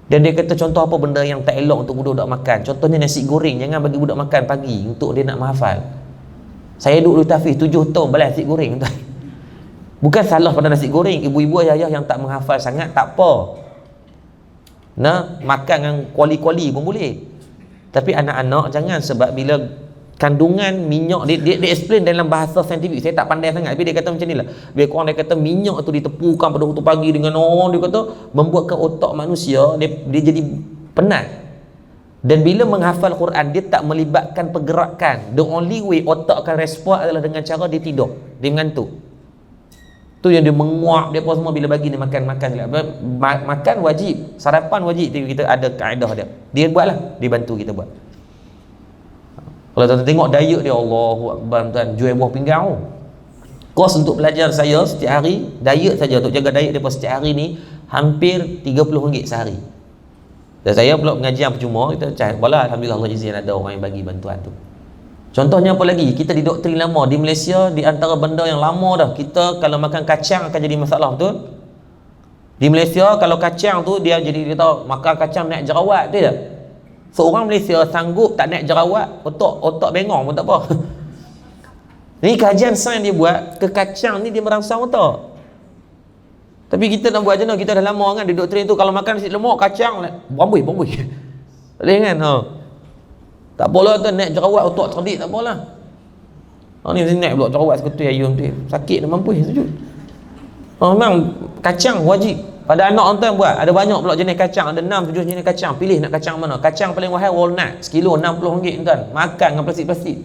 Dan dia kata contoh apa benda yang tak elok untuk budak-budak makan. Contohnya nasi goreng, jangan bagi budak makan pagi untuk dia nak menghafal. Saya duduk tahfiz 7 tahun balas nasi goreng tuan. Bukan salah pada nasi goreng, ibu-ibu ayah-ayah yang tak menghafal sangat tak apa. Nah, makan dengan kuali-kuali pun boleh. Tapi anak-anak jangan, sebab bila kandungan minyak dia explain dalam bahasa saintifik, saya tak pandai sangat, tapi dia kata macam ni lah. Lebih kurang dia kata minyak tu ditepukan pada waktu pagi dengan dia kata membuatkan otak manusia dia jadi penat. Dan bila menghafal Quran, dia tak melibatkan pergerakan. The only way otak akan respon adalah dengan cara dia tidur, dia mengantuk. Tu yang dia menguap, dia apa semua bila bagi dia makan. Makan wajib, sarapan wajib, tapi kita ada kaedah dia. Dia buatlah, dia bantu kita buat. Kalau tuan-tuan tengok diet dia, Allahu Akbar tuan, jual buah pinggang. Kos untuk belajar saya setiap hari, diet saja untuk jaga diet dia setiap hari ni hampir RM30 sehari. Dan saya pula pengajian percuma, kita cari bola, alhamdulillah Allah izin ada orang yang bagi bantuan tu. Contohnya apa lagi? Kita di doktrin lama di Malaysia, di antara benda yang lama dah, kita kalau makan kacang akan jadi masalah, betul? Di Malaysia kalau kacang tu dia tahu makan kacang naik jerawat, dia tak? Seorang Malaysia sanggup tak naik jerawat, otak bengong pun tak apa. Ni kajian sains dia buat, ke kacang ni dia merangsang otak. Tapi kita nak buat macam mana? Kita dah lama kan di doktrin tu, kalau makan nasi lemak kacang bomboi. Boleh kan? Tak apalah tu, naik jerawat otak cerdik tak apalah. Ni naik pula jerawat seketui ayam tu, sakit dah mampus sujud. Memang kacang wajib. Pada anak tuan buat, ada banyak pula jenis kacang, ada 6-7 jenis kacang. Pilih nak kacang mana. Kacang paling mahal walnut, sekilo RM60 tuan. Makan dengan plastik-plastik.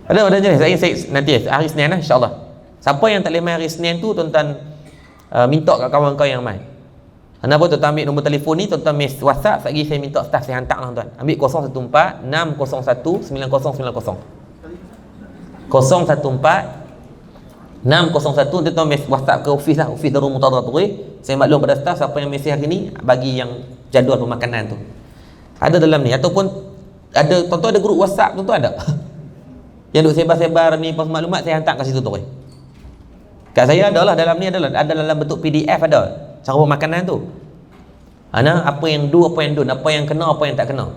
Ada jenis. Saya nanti hari Senin lah insya-Allah. Siapa yang tak boleh main hari Senin tu, tuan-tuan minta kat kawan kau yang main. Kenapa tuan-tuan ambil nombor telefon ni, tuan-tuan mes WhatsApp, lagi saya minta staff saya hantar lah tuan. Ambil 014 601 9090. 014 601, tuan-tuan mes WhatsApp ke office lah, office Darul Mutadharah Turi. Saya maklum pada staff siapa yang mesej hari ni bagi yang jadual pemakanan tu. Ada dalam ni, ataupun ada tuan-tuan ada grup WhatsApp tuan-tuan ada. Yang duk sebar-sebar ni pas maklumat, saya hantar kat situ tu. Kat saya adalah dalam ni ada dalam bentuk PDF ada. Cara pemakanan tu. Apa yang do, apa yang don't, apa yang kena, apa yang tak kena.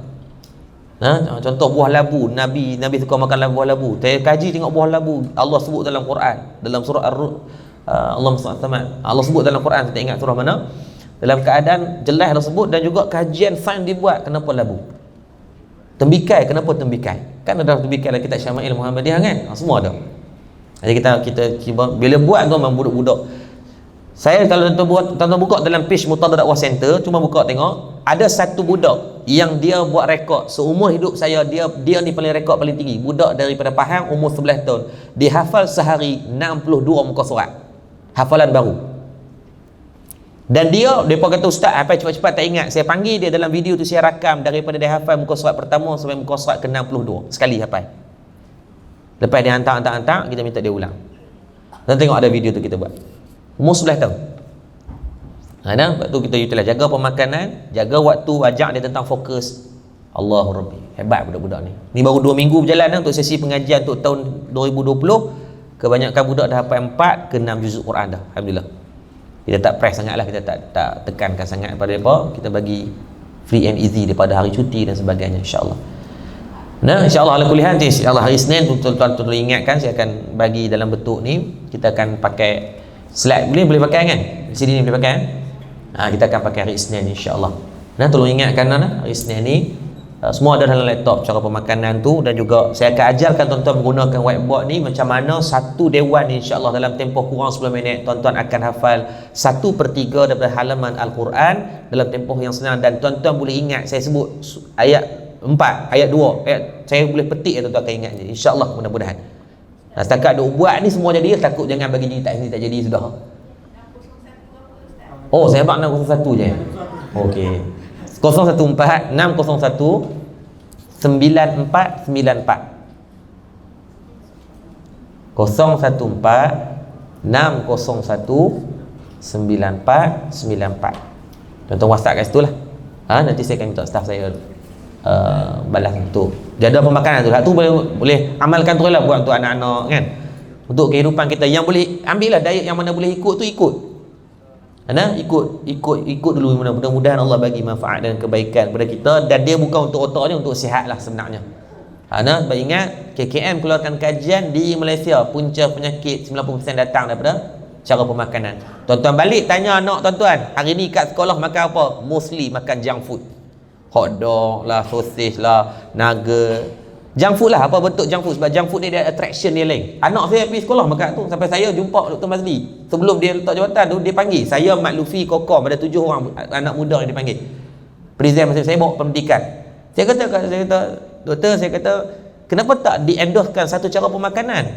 Contoh buah labu, Nabi suka makan buah labu. Saya kaji tengok buah labu, Allah sebut dalam Quran, dalam surah Allah sebut dalam Quran, saya tak ingat surah mana. Dalam keadaan jelas Allah sebut, dan juga kajian sains dibuat kenapa labu. Tembikai, kenapa tembikai? Kan ada tembikai dalam kitab Syama'il Muhammadiyah kan? Semua ada. Jadi kita bila buat tu memang budak-budak. Saya kalau tuan-tuan buka dalam page Mutadharah Dakwah Center, cuma buka tengok, ada satu budak yang dia buat rekod seumur hidup saya, dia ni paling rekod paling tinggi. Budak daripada Pahang, umur 11 tahun. Dia hafal sehari 62 muka surat. Hafalan baru. Dan depa kata ustaz, apa cepat-cepat tak ingat. Saya panggil dia dalam video tu, saya rakam daripada dia hafal muka surat pertama sampai muka surat ke-62 sekali hafal. Lepas dia hantar, kita minta dia ulang. Dan tengok ada video tu kita buat. Umur 11 tahun. Sebab tu kita itulah jaga pemakanan, jaga waktu, ajak dia tentang fokus. Allahu Rabbi. Hebat budak-budak ni. Ni baru 2 minggu berjalan untuk sesi pengajian untuk tahun 2020. Kebanyakan budak dah hafal 4 ke 6 juzuk Quran dah. Alhamdulillah. Kita tak press sangatlah, kita tak tekankan sangat pada mereka. Kita bagi free and easy daripada hari cuti dan sebagainya, insya-Allah. Nah, insya-Allah ala kulli hal, insya-Allah hari Isnin tuan-tuan tolong ingatkan, saya akan bagi dalam bentuk ni. Kita akan pakai slide, boleh pakai kan? Di sini boleh pakai kan? Kita akan pakai hari Isnin insya-Allah. Nah, tolong ingatkan hari Isnin ni semua ada dalam laptop cara pemakanan tu, dan juga saya akan ajarkan tuan-tuan menggunakan whiteboard ni macam mana satu dewan insya-Allah dalam tempoh kurang 10 minit tuan-tuan akan hafal 1/3 daripada halaman Al-Quran dalam tempoh yang senang. Dan tuan-tuan boleh ingat, saya sebut ayat 4, ayat 2, saya boleh petik, tuan-tuan akan ingat je insya-Allah, mudah-mudahan. Setakat duk buat ni semua jadi, takut jangan bagi jadi tak jadi sudah. Oh, saya bak 601 je. Okey. 014 601 9494 014 601 9494. Tuan-tuan WhatsApp kat situ lah. Nanti saya akan minta staff saya balas untuk jadual pemakanan tu. Tu boleh amalkan terus lah buat untuk anak-anak kan. Untuk kehidupan kita yang boleh ambil lah diet yang mana boleh ikut tu ikut. Ikut dulu, mudah-mudahan Allah bagi manfaat dan kebaikan kepada kita, dan dia bukan untuk otak ni, untuk sihat lah sebenarnya. Sebab ingat KKM keluarkan kajian di Malaysia, punca penyakit 90% datang daripada cara pemakanan. Tuan-tuan balik tanya anak tuan-tuan, hari ni kat sekolah makan apa? Mostly makan junk food, hotdog lah, sosis lah, nugget, junk food lah. Apa bentuk junk food? Sebab junk food ni dia attraction dia lain. Anak saya pergi sekolah makan tu, sampai saya jumpa Dr. Mazli sebelum dia letak jawatan tu, dia panggil saya Mat Lufi Kokom, ada 7 orang anak muda yang dipanggil present masa saya bawa pendidikan. Saya kata doktor, saya kata kenapa tak di-endorsekan satu cara pemakanan?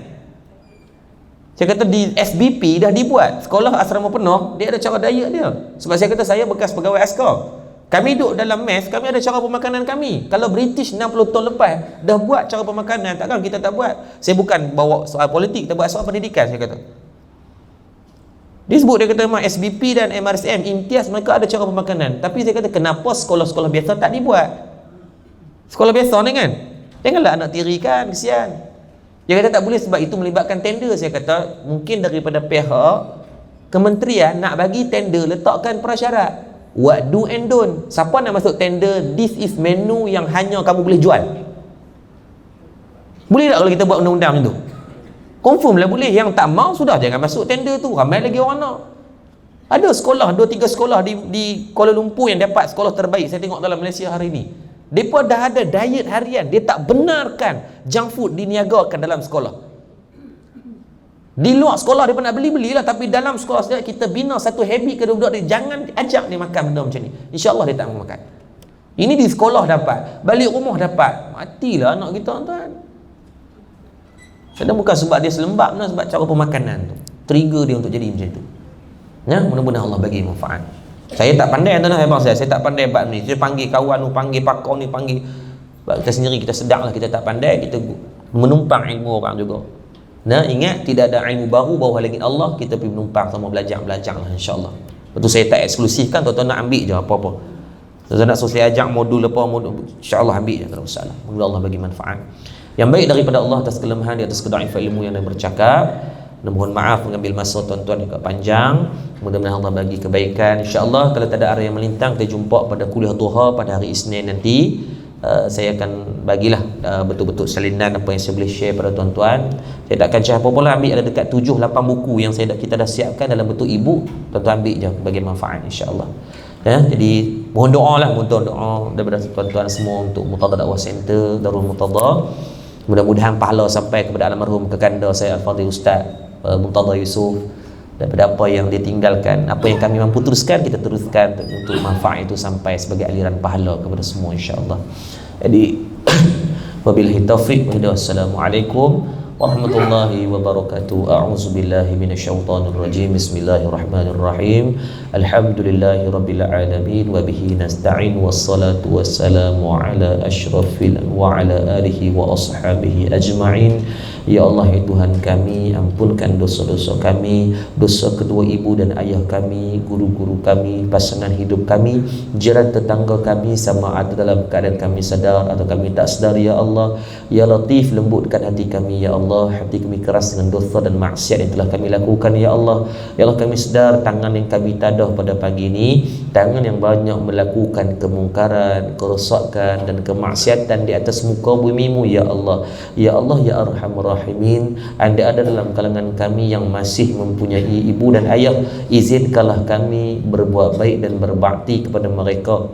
Saya kata di SBP dah dibuat, sekolah asrama penuh dia ada cara diet dia. Sebab saya kata saya bekas pegawai askar, kami duduk dalam mes, kami ada cara pemakanan kami. Kalau British 60 tahun lepas dah buat cara pemakanan, takkan kita tak buat? Saya bukan bawa soal politik, kita buat soal pendidikan, saya kata. Dia sebut, dia kata SBP dan MRSM imtiaz mereka ada cara pemakanan. Tapi saya kata kenapa sekolah-sekolah biasa tak dibuat? Sekolah biasa ni kan, janganlah anak tiri kan, kesian. Dia kata tak boleh sebab itu melibatkan tender. Saya kata mungkin daripada pihak kementerian nak bagi tender, letakkan prasyarat. What do and don't. Siapa nak masuk tender, this is menu yang hanya kamu boleh jual. Boleh tak kalau kita buat undang-undang macam tu? Confirm lah boleh. Yang tak mau sudah jangan masuk tender tu. Ramai lagi orang nak. Ada sekolah, 2-3 sekolah di Kuala Lumpur yang dapat sekolah terbaik saya tengok dalam Malaysia hari ni. Mereka dah ada diet harian. Dia tak benarkan junk food diniagakan dalam sekolah. Di luar sekolah dia nak beli-belilah, tapi dalam sekolah saja kita bina satu habit ke budak dia, jangan ajak dia makan benda macam ni. InsyaAllah dia tak mau makan. Ini di sekolah dapat, balik rumah dapat. Matilah anak kita tuan. Sedang bukan sebab dia selembab, sebab cara pemakanan tu trigger dia untuk jadi macam tu. Ya, mudah-mudahan Allah bagi manfaat. Saya tak pandai tuan, saya tak pandai bab ni. Saya panggil kawan ni, panggil pakar ni, panggil sebab kita sendiri kita sedanglah kita tak pandai, kita menumpang ilmu orang juga. Ingat tidak ada ilmu baru bawah langit Allah, kita pergi menumpang sama belajar lah insya-Allah. Betul, saya tak eksklusifkan, tuan-tuan nak ambil je apa-apa. Tuan-tuan nak suruh saya ajak modul apa modul, insya-Allah ambil je, tak ada masalah. Moga Allah bagi manfaat yang baik daripada Allah atas kelemahan di atas kedaifan ilmu yang bercakap. Mohon maaf mengambil masa tuan-tuan agak panjang. Mudah-mudahan Allah bagi kebaikan insya-Allah. Kalau tak ada arah yang melintang, kita jumpa pada kuliah duha pada hari Isnin nanti. Saya akan bagilah betul-betul salinan apa yang saya boleh share pada tuan-tuan. Saya tak akan share apa-apa lah, ambil ada dekat 7-8 buku yang kita dah siapkan dalam bentuk e-book. Tuan-tuan ambil je bagi manfaat insya-Allah. Jadi mohon doa lah, mohon doa daripada tuan-tuan semua untuk Murtada Dakwah Center Darul Murtada. Mudah-mudahan pahala sampai kepada almarhum kekanda saya Al-Fadhil Ustaz Murtada Yusof, daripada apa yang dia tinggalkan, apa yang kami mampu teruskan, kita teruskan untuk manfaat itu sampai sebagai aliran pahala kepada semua insya-Allah. Jadi wabillahi taufiq wa hidayah. Assalamualaikum warahmatullahi wabarakatuh. A'udzubillahi minasyaitonir rajim. Bismillahirrahmanirrahim. Alhamdulillahi rabbil alamin wa bihi nasta'in wassalatu wassalamu ala asyrafil wa ala alihi wa ashabihi ajma'in. Ya Allah ya Tuhan kami, ampunkan dosa-dosa kami, dosa kedua ibu dan ayah kami, guru-guru kami, pasangan hidup kami, jiran tetangga kami, sama ada dalam keadaan kami sadar atau kami tak sedar. Ya Allah ya Latif, lembutkan hati kami ya Allah. Hati kami keras dengan dosa dan maksiat yang telah kami lakukan ya Allah. Ya Allah, kami sedar tangan yang kami tadah pada pagi ini, tangan yang banyak melakukan kemungkaran, kerosakan dan kemaksiatan di atas muka bumi-Mu ya Allah. Ya Allah ya Arhamar Rahimin, Anda ada dalam kalangan kami yang masih mempunyai ibu dan ayah, izinkanlah kami berbuat baik dan berbakti kepada mereka.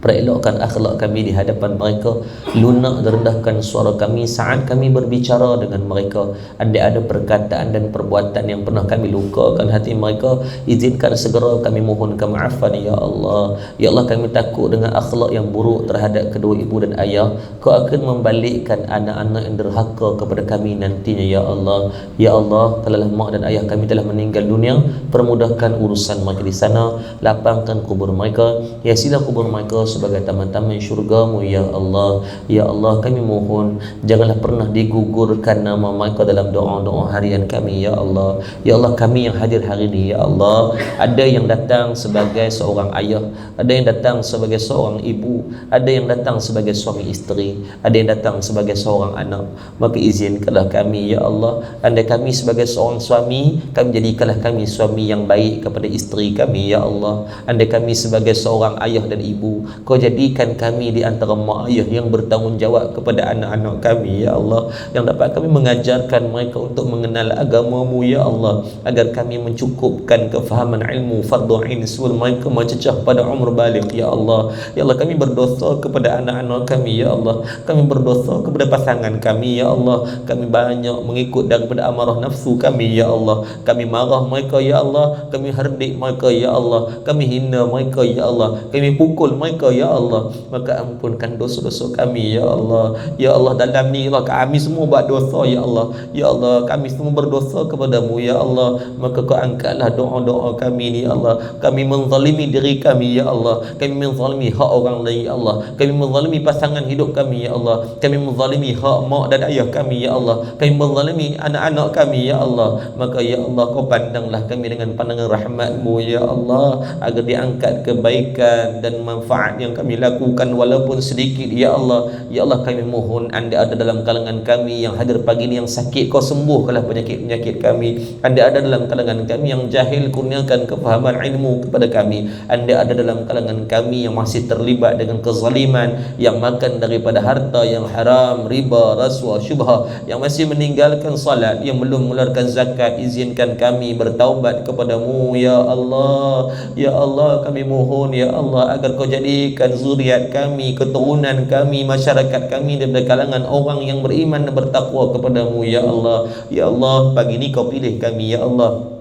Perelokkan akhlak kami di hadapan mereka, lunak dan rendahkan suara kami saat kami berbicara dengan mereka. Anda ada perkataan dan perbuatan yang pernah kami lukakan hati mereka, izinkan segera kami mohon kemaafan ya Allah. Ya Allah, kami takut dengan akhlak yang buruk terhadap kedua ibu dan ayah, Kau akan membalikkan anak-anak yang derhaka kepada kami nantinya ya Allah. Ya Allah, kalau mak dan ayah kami telah meninggal dunia, permudahkan urusan mereka di sana, lapangkan kubur mereka, hiasilah kubur mereka sebagai taman-taman syurga-Mu ya Allah. Ya Allah, kami mohon janganlah pernah digugurkan nama mereka dalam doa-doa harian kami ya Allah. Ya Allah, kami yang hadir hari ini ya Allah, ada yang datang sebagai seorang ayah, ada yang datang sebagai seorang ibu, ada yang datang sebagai suami isteri, ada yang datang sebagai seorang anak. Maka izinkanlah kami ya Allah, andai kami sebagai seorang suami, kami jadikanlah kami suami yang baik kepada isteri kami ya Allah. Andai kami sebagai seorang ayah dan ibu, Kau jadikan kami di antara mak ayah yang bertanggungjawab kepada anak-anak kami ya Allah, yang dapat kami mengajarkan mereka untuk mengenal agama-Mu ya Allah, agar kami mencukupkan kefahaman ilmu fardu ain sebelum mereka mencecah pada umur balik ya Allah. Ya Allah, kami berdosa kepada anak-anak kami ya Allah, kami berdosa kepada pasangan kami ya Allah, kami banyak mengikut daripada amarah nafsu kami ya Allah, kami marah mereka ya Allah, kami herdik mereka ya Allah, kami hina mereka ya Allah, kami pukul mereka ya Allah. Maka ampunkan dosa-dosa kami ya Allah. Ya Allah, dalam ni lah kami semua buat dosa ya Allah. Ya Allah, kami semua berdosa kepadamu ya Allah. Maka Kau angkatlah doa-doa kami ni ya Allah. Kami menzalimi diri kami ya Allah, kami menzalimi hak orang lain ya Allah, kami menzalimi pasangan hidup kami ya Allah, kami menzalimi hak mak dan ayah kami ya Allah, kami menzalimi anak-anak kami ya Allah. Maka ya Allah, Kau pandanglah kami dengan pandangan rahmat-Mu ya Allah, agar diangkat kebaikan dan manfaat yang kami lakukan walaupun sedikit ya Allah. Ya Allah, kami mohon Anda ada dalam kalangan kami yang hadir pagi ini yang sakit, Kau sembuhkanlah penyakit-penyakit kami. Anda ada dalam kalangan kami yang jahil, kurniakan kefahaman ilmu kepada kami. Anda ada dalam kalangan kami yang masih terlibat dengan kezaliman, yang makan daripada harta yang haram, riba, rasuah, syubhah, yang masih meninggalkan salat, yang belum mengeluarkan zakat. Izinkan kami bertaubat kepadamu ya Allah. Ya Allah, kami mohon ya Allah, agar Kau jadikan zuriat kami, keturunan kami, masyarakat kami daripada kalangan orang yang beriman dan bertakwa kepadamu ya Allah. Ya Allah, pagi ini Kau pilih kami ya Allah,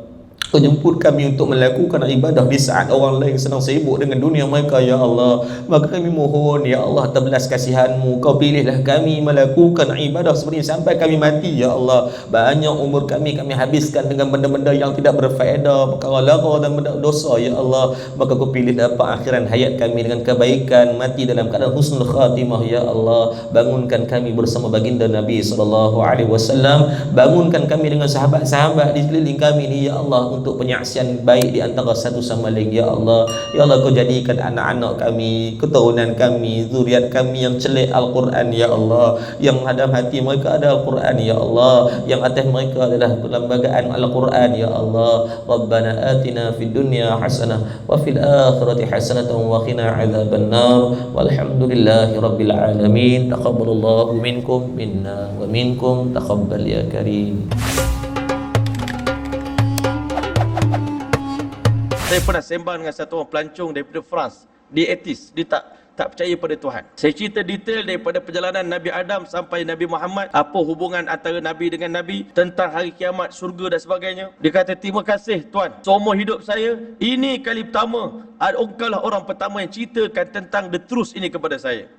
Kau jemput kami untuk melakukan ibadah di saat orang lain sedang sibuk dengan dunia mereka ya Allah. Maka kami mohon ya Allah, terbelas kasihan-Mu, Kau pilihlah kami melakukan ibadah seperti ini sampai kami mati ya Allah. Banyak umur kami habiskan dengan benda-benda yang tidak berfaedah, perkara lara dan benda dosa ya Allah. Maka Kau pilih dapat akhiran hayat kami dengan kebaikan, mati dalam keadaan husnul khatimah ya Allah. Bangunkan kami bersama baginda Nabi SAW, bangunkan kami dengan sahabat-sahabat di sekeliling kami ni ya Allah, untuk penyaksian baik di antara satu sama lain ya Allah. Ya Allah, Kau jadikan anak-anak kami, keturunan kami, zuriat kami yang celik Al-Quran ya Allah, yang dalam hati mereka ada Al-Quran ya Allah, yang atas mereka adalah perlembagaan Al-Quran ya Allah. Rabbana atina fid dunya hasanah wa fil akhirati hasanatan wa qina adzabannar. Walhamdulillahi rabbil alamin. Taqabbalallahu minkum minna wa minkum, taqabbal ya karim. Saya pernah sembang dengan satu orang pelancong daripada France. Dia ateis, dia tak percaya pada Tuhan. Saya cerita detail daripada perjalanan Nabi Adam sampai Nabi Muhammad, apa hubungan antara Nabi dengan Nabi, tentang hari kiamat, surga dan sebagainya. Dia kata, terima kasih Tuhan, seumur hidup saya, ini kali pertama, engkau lah orang pertama yang ceritakan tentang the truth ini kepada saya.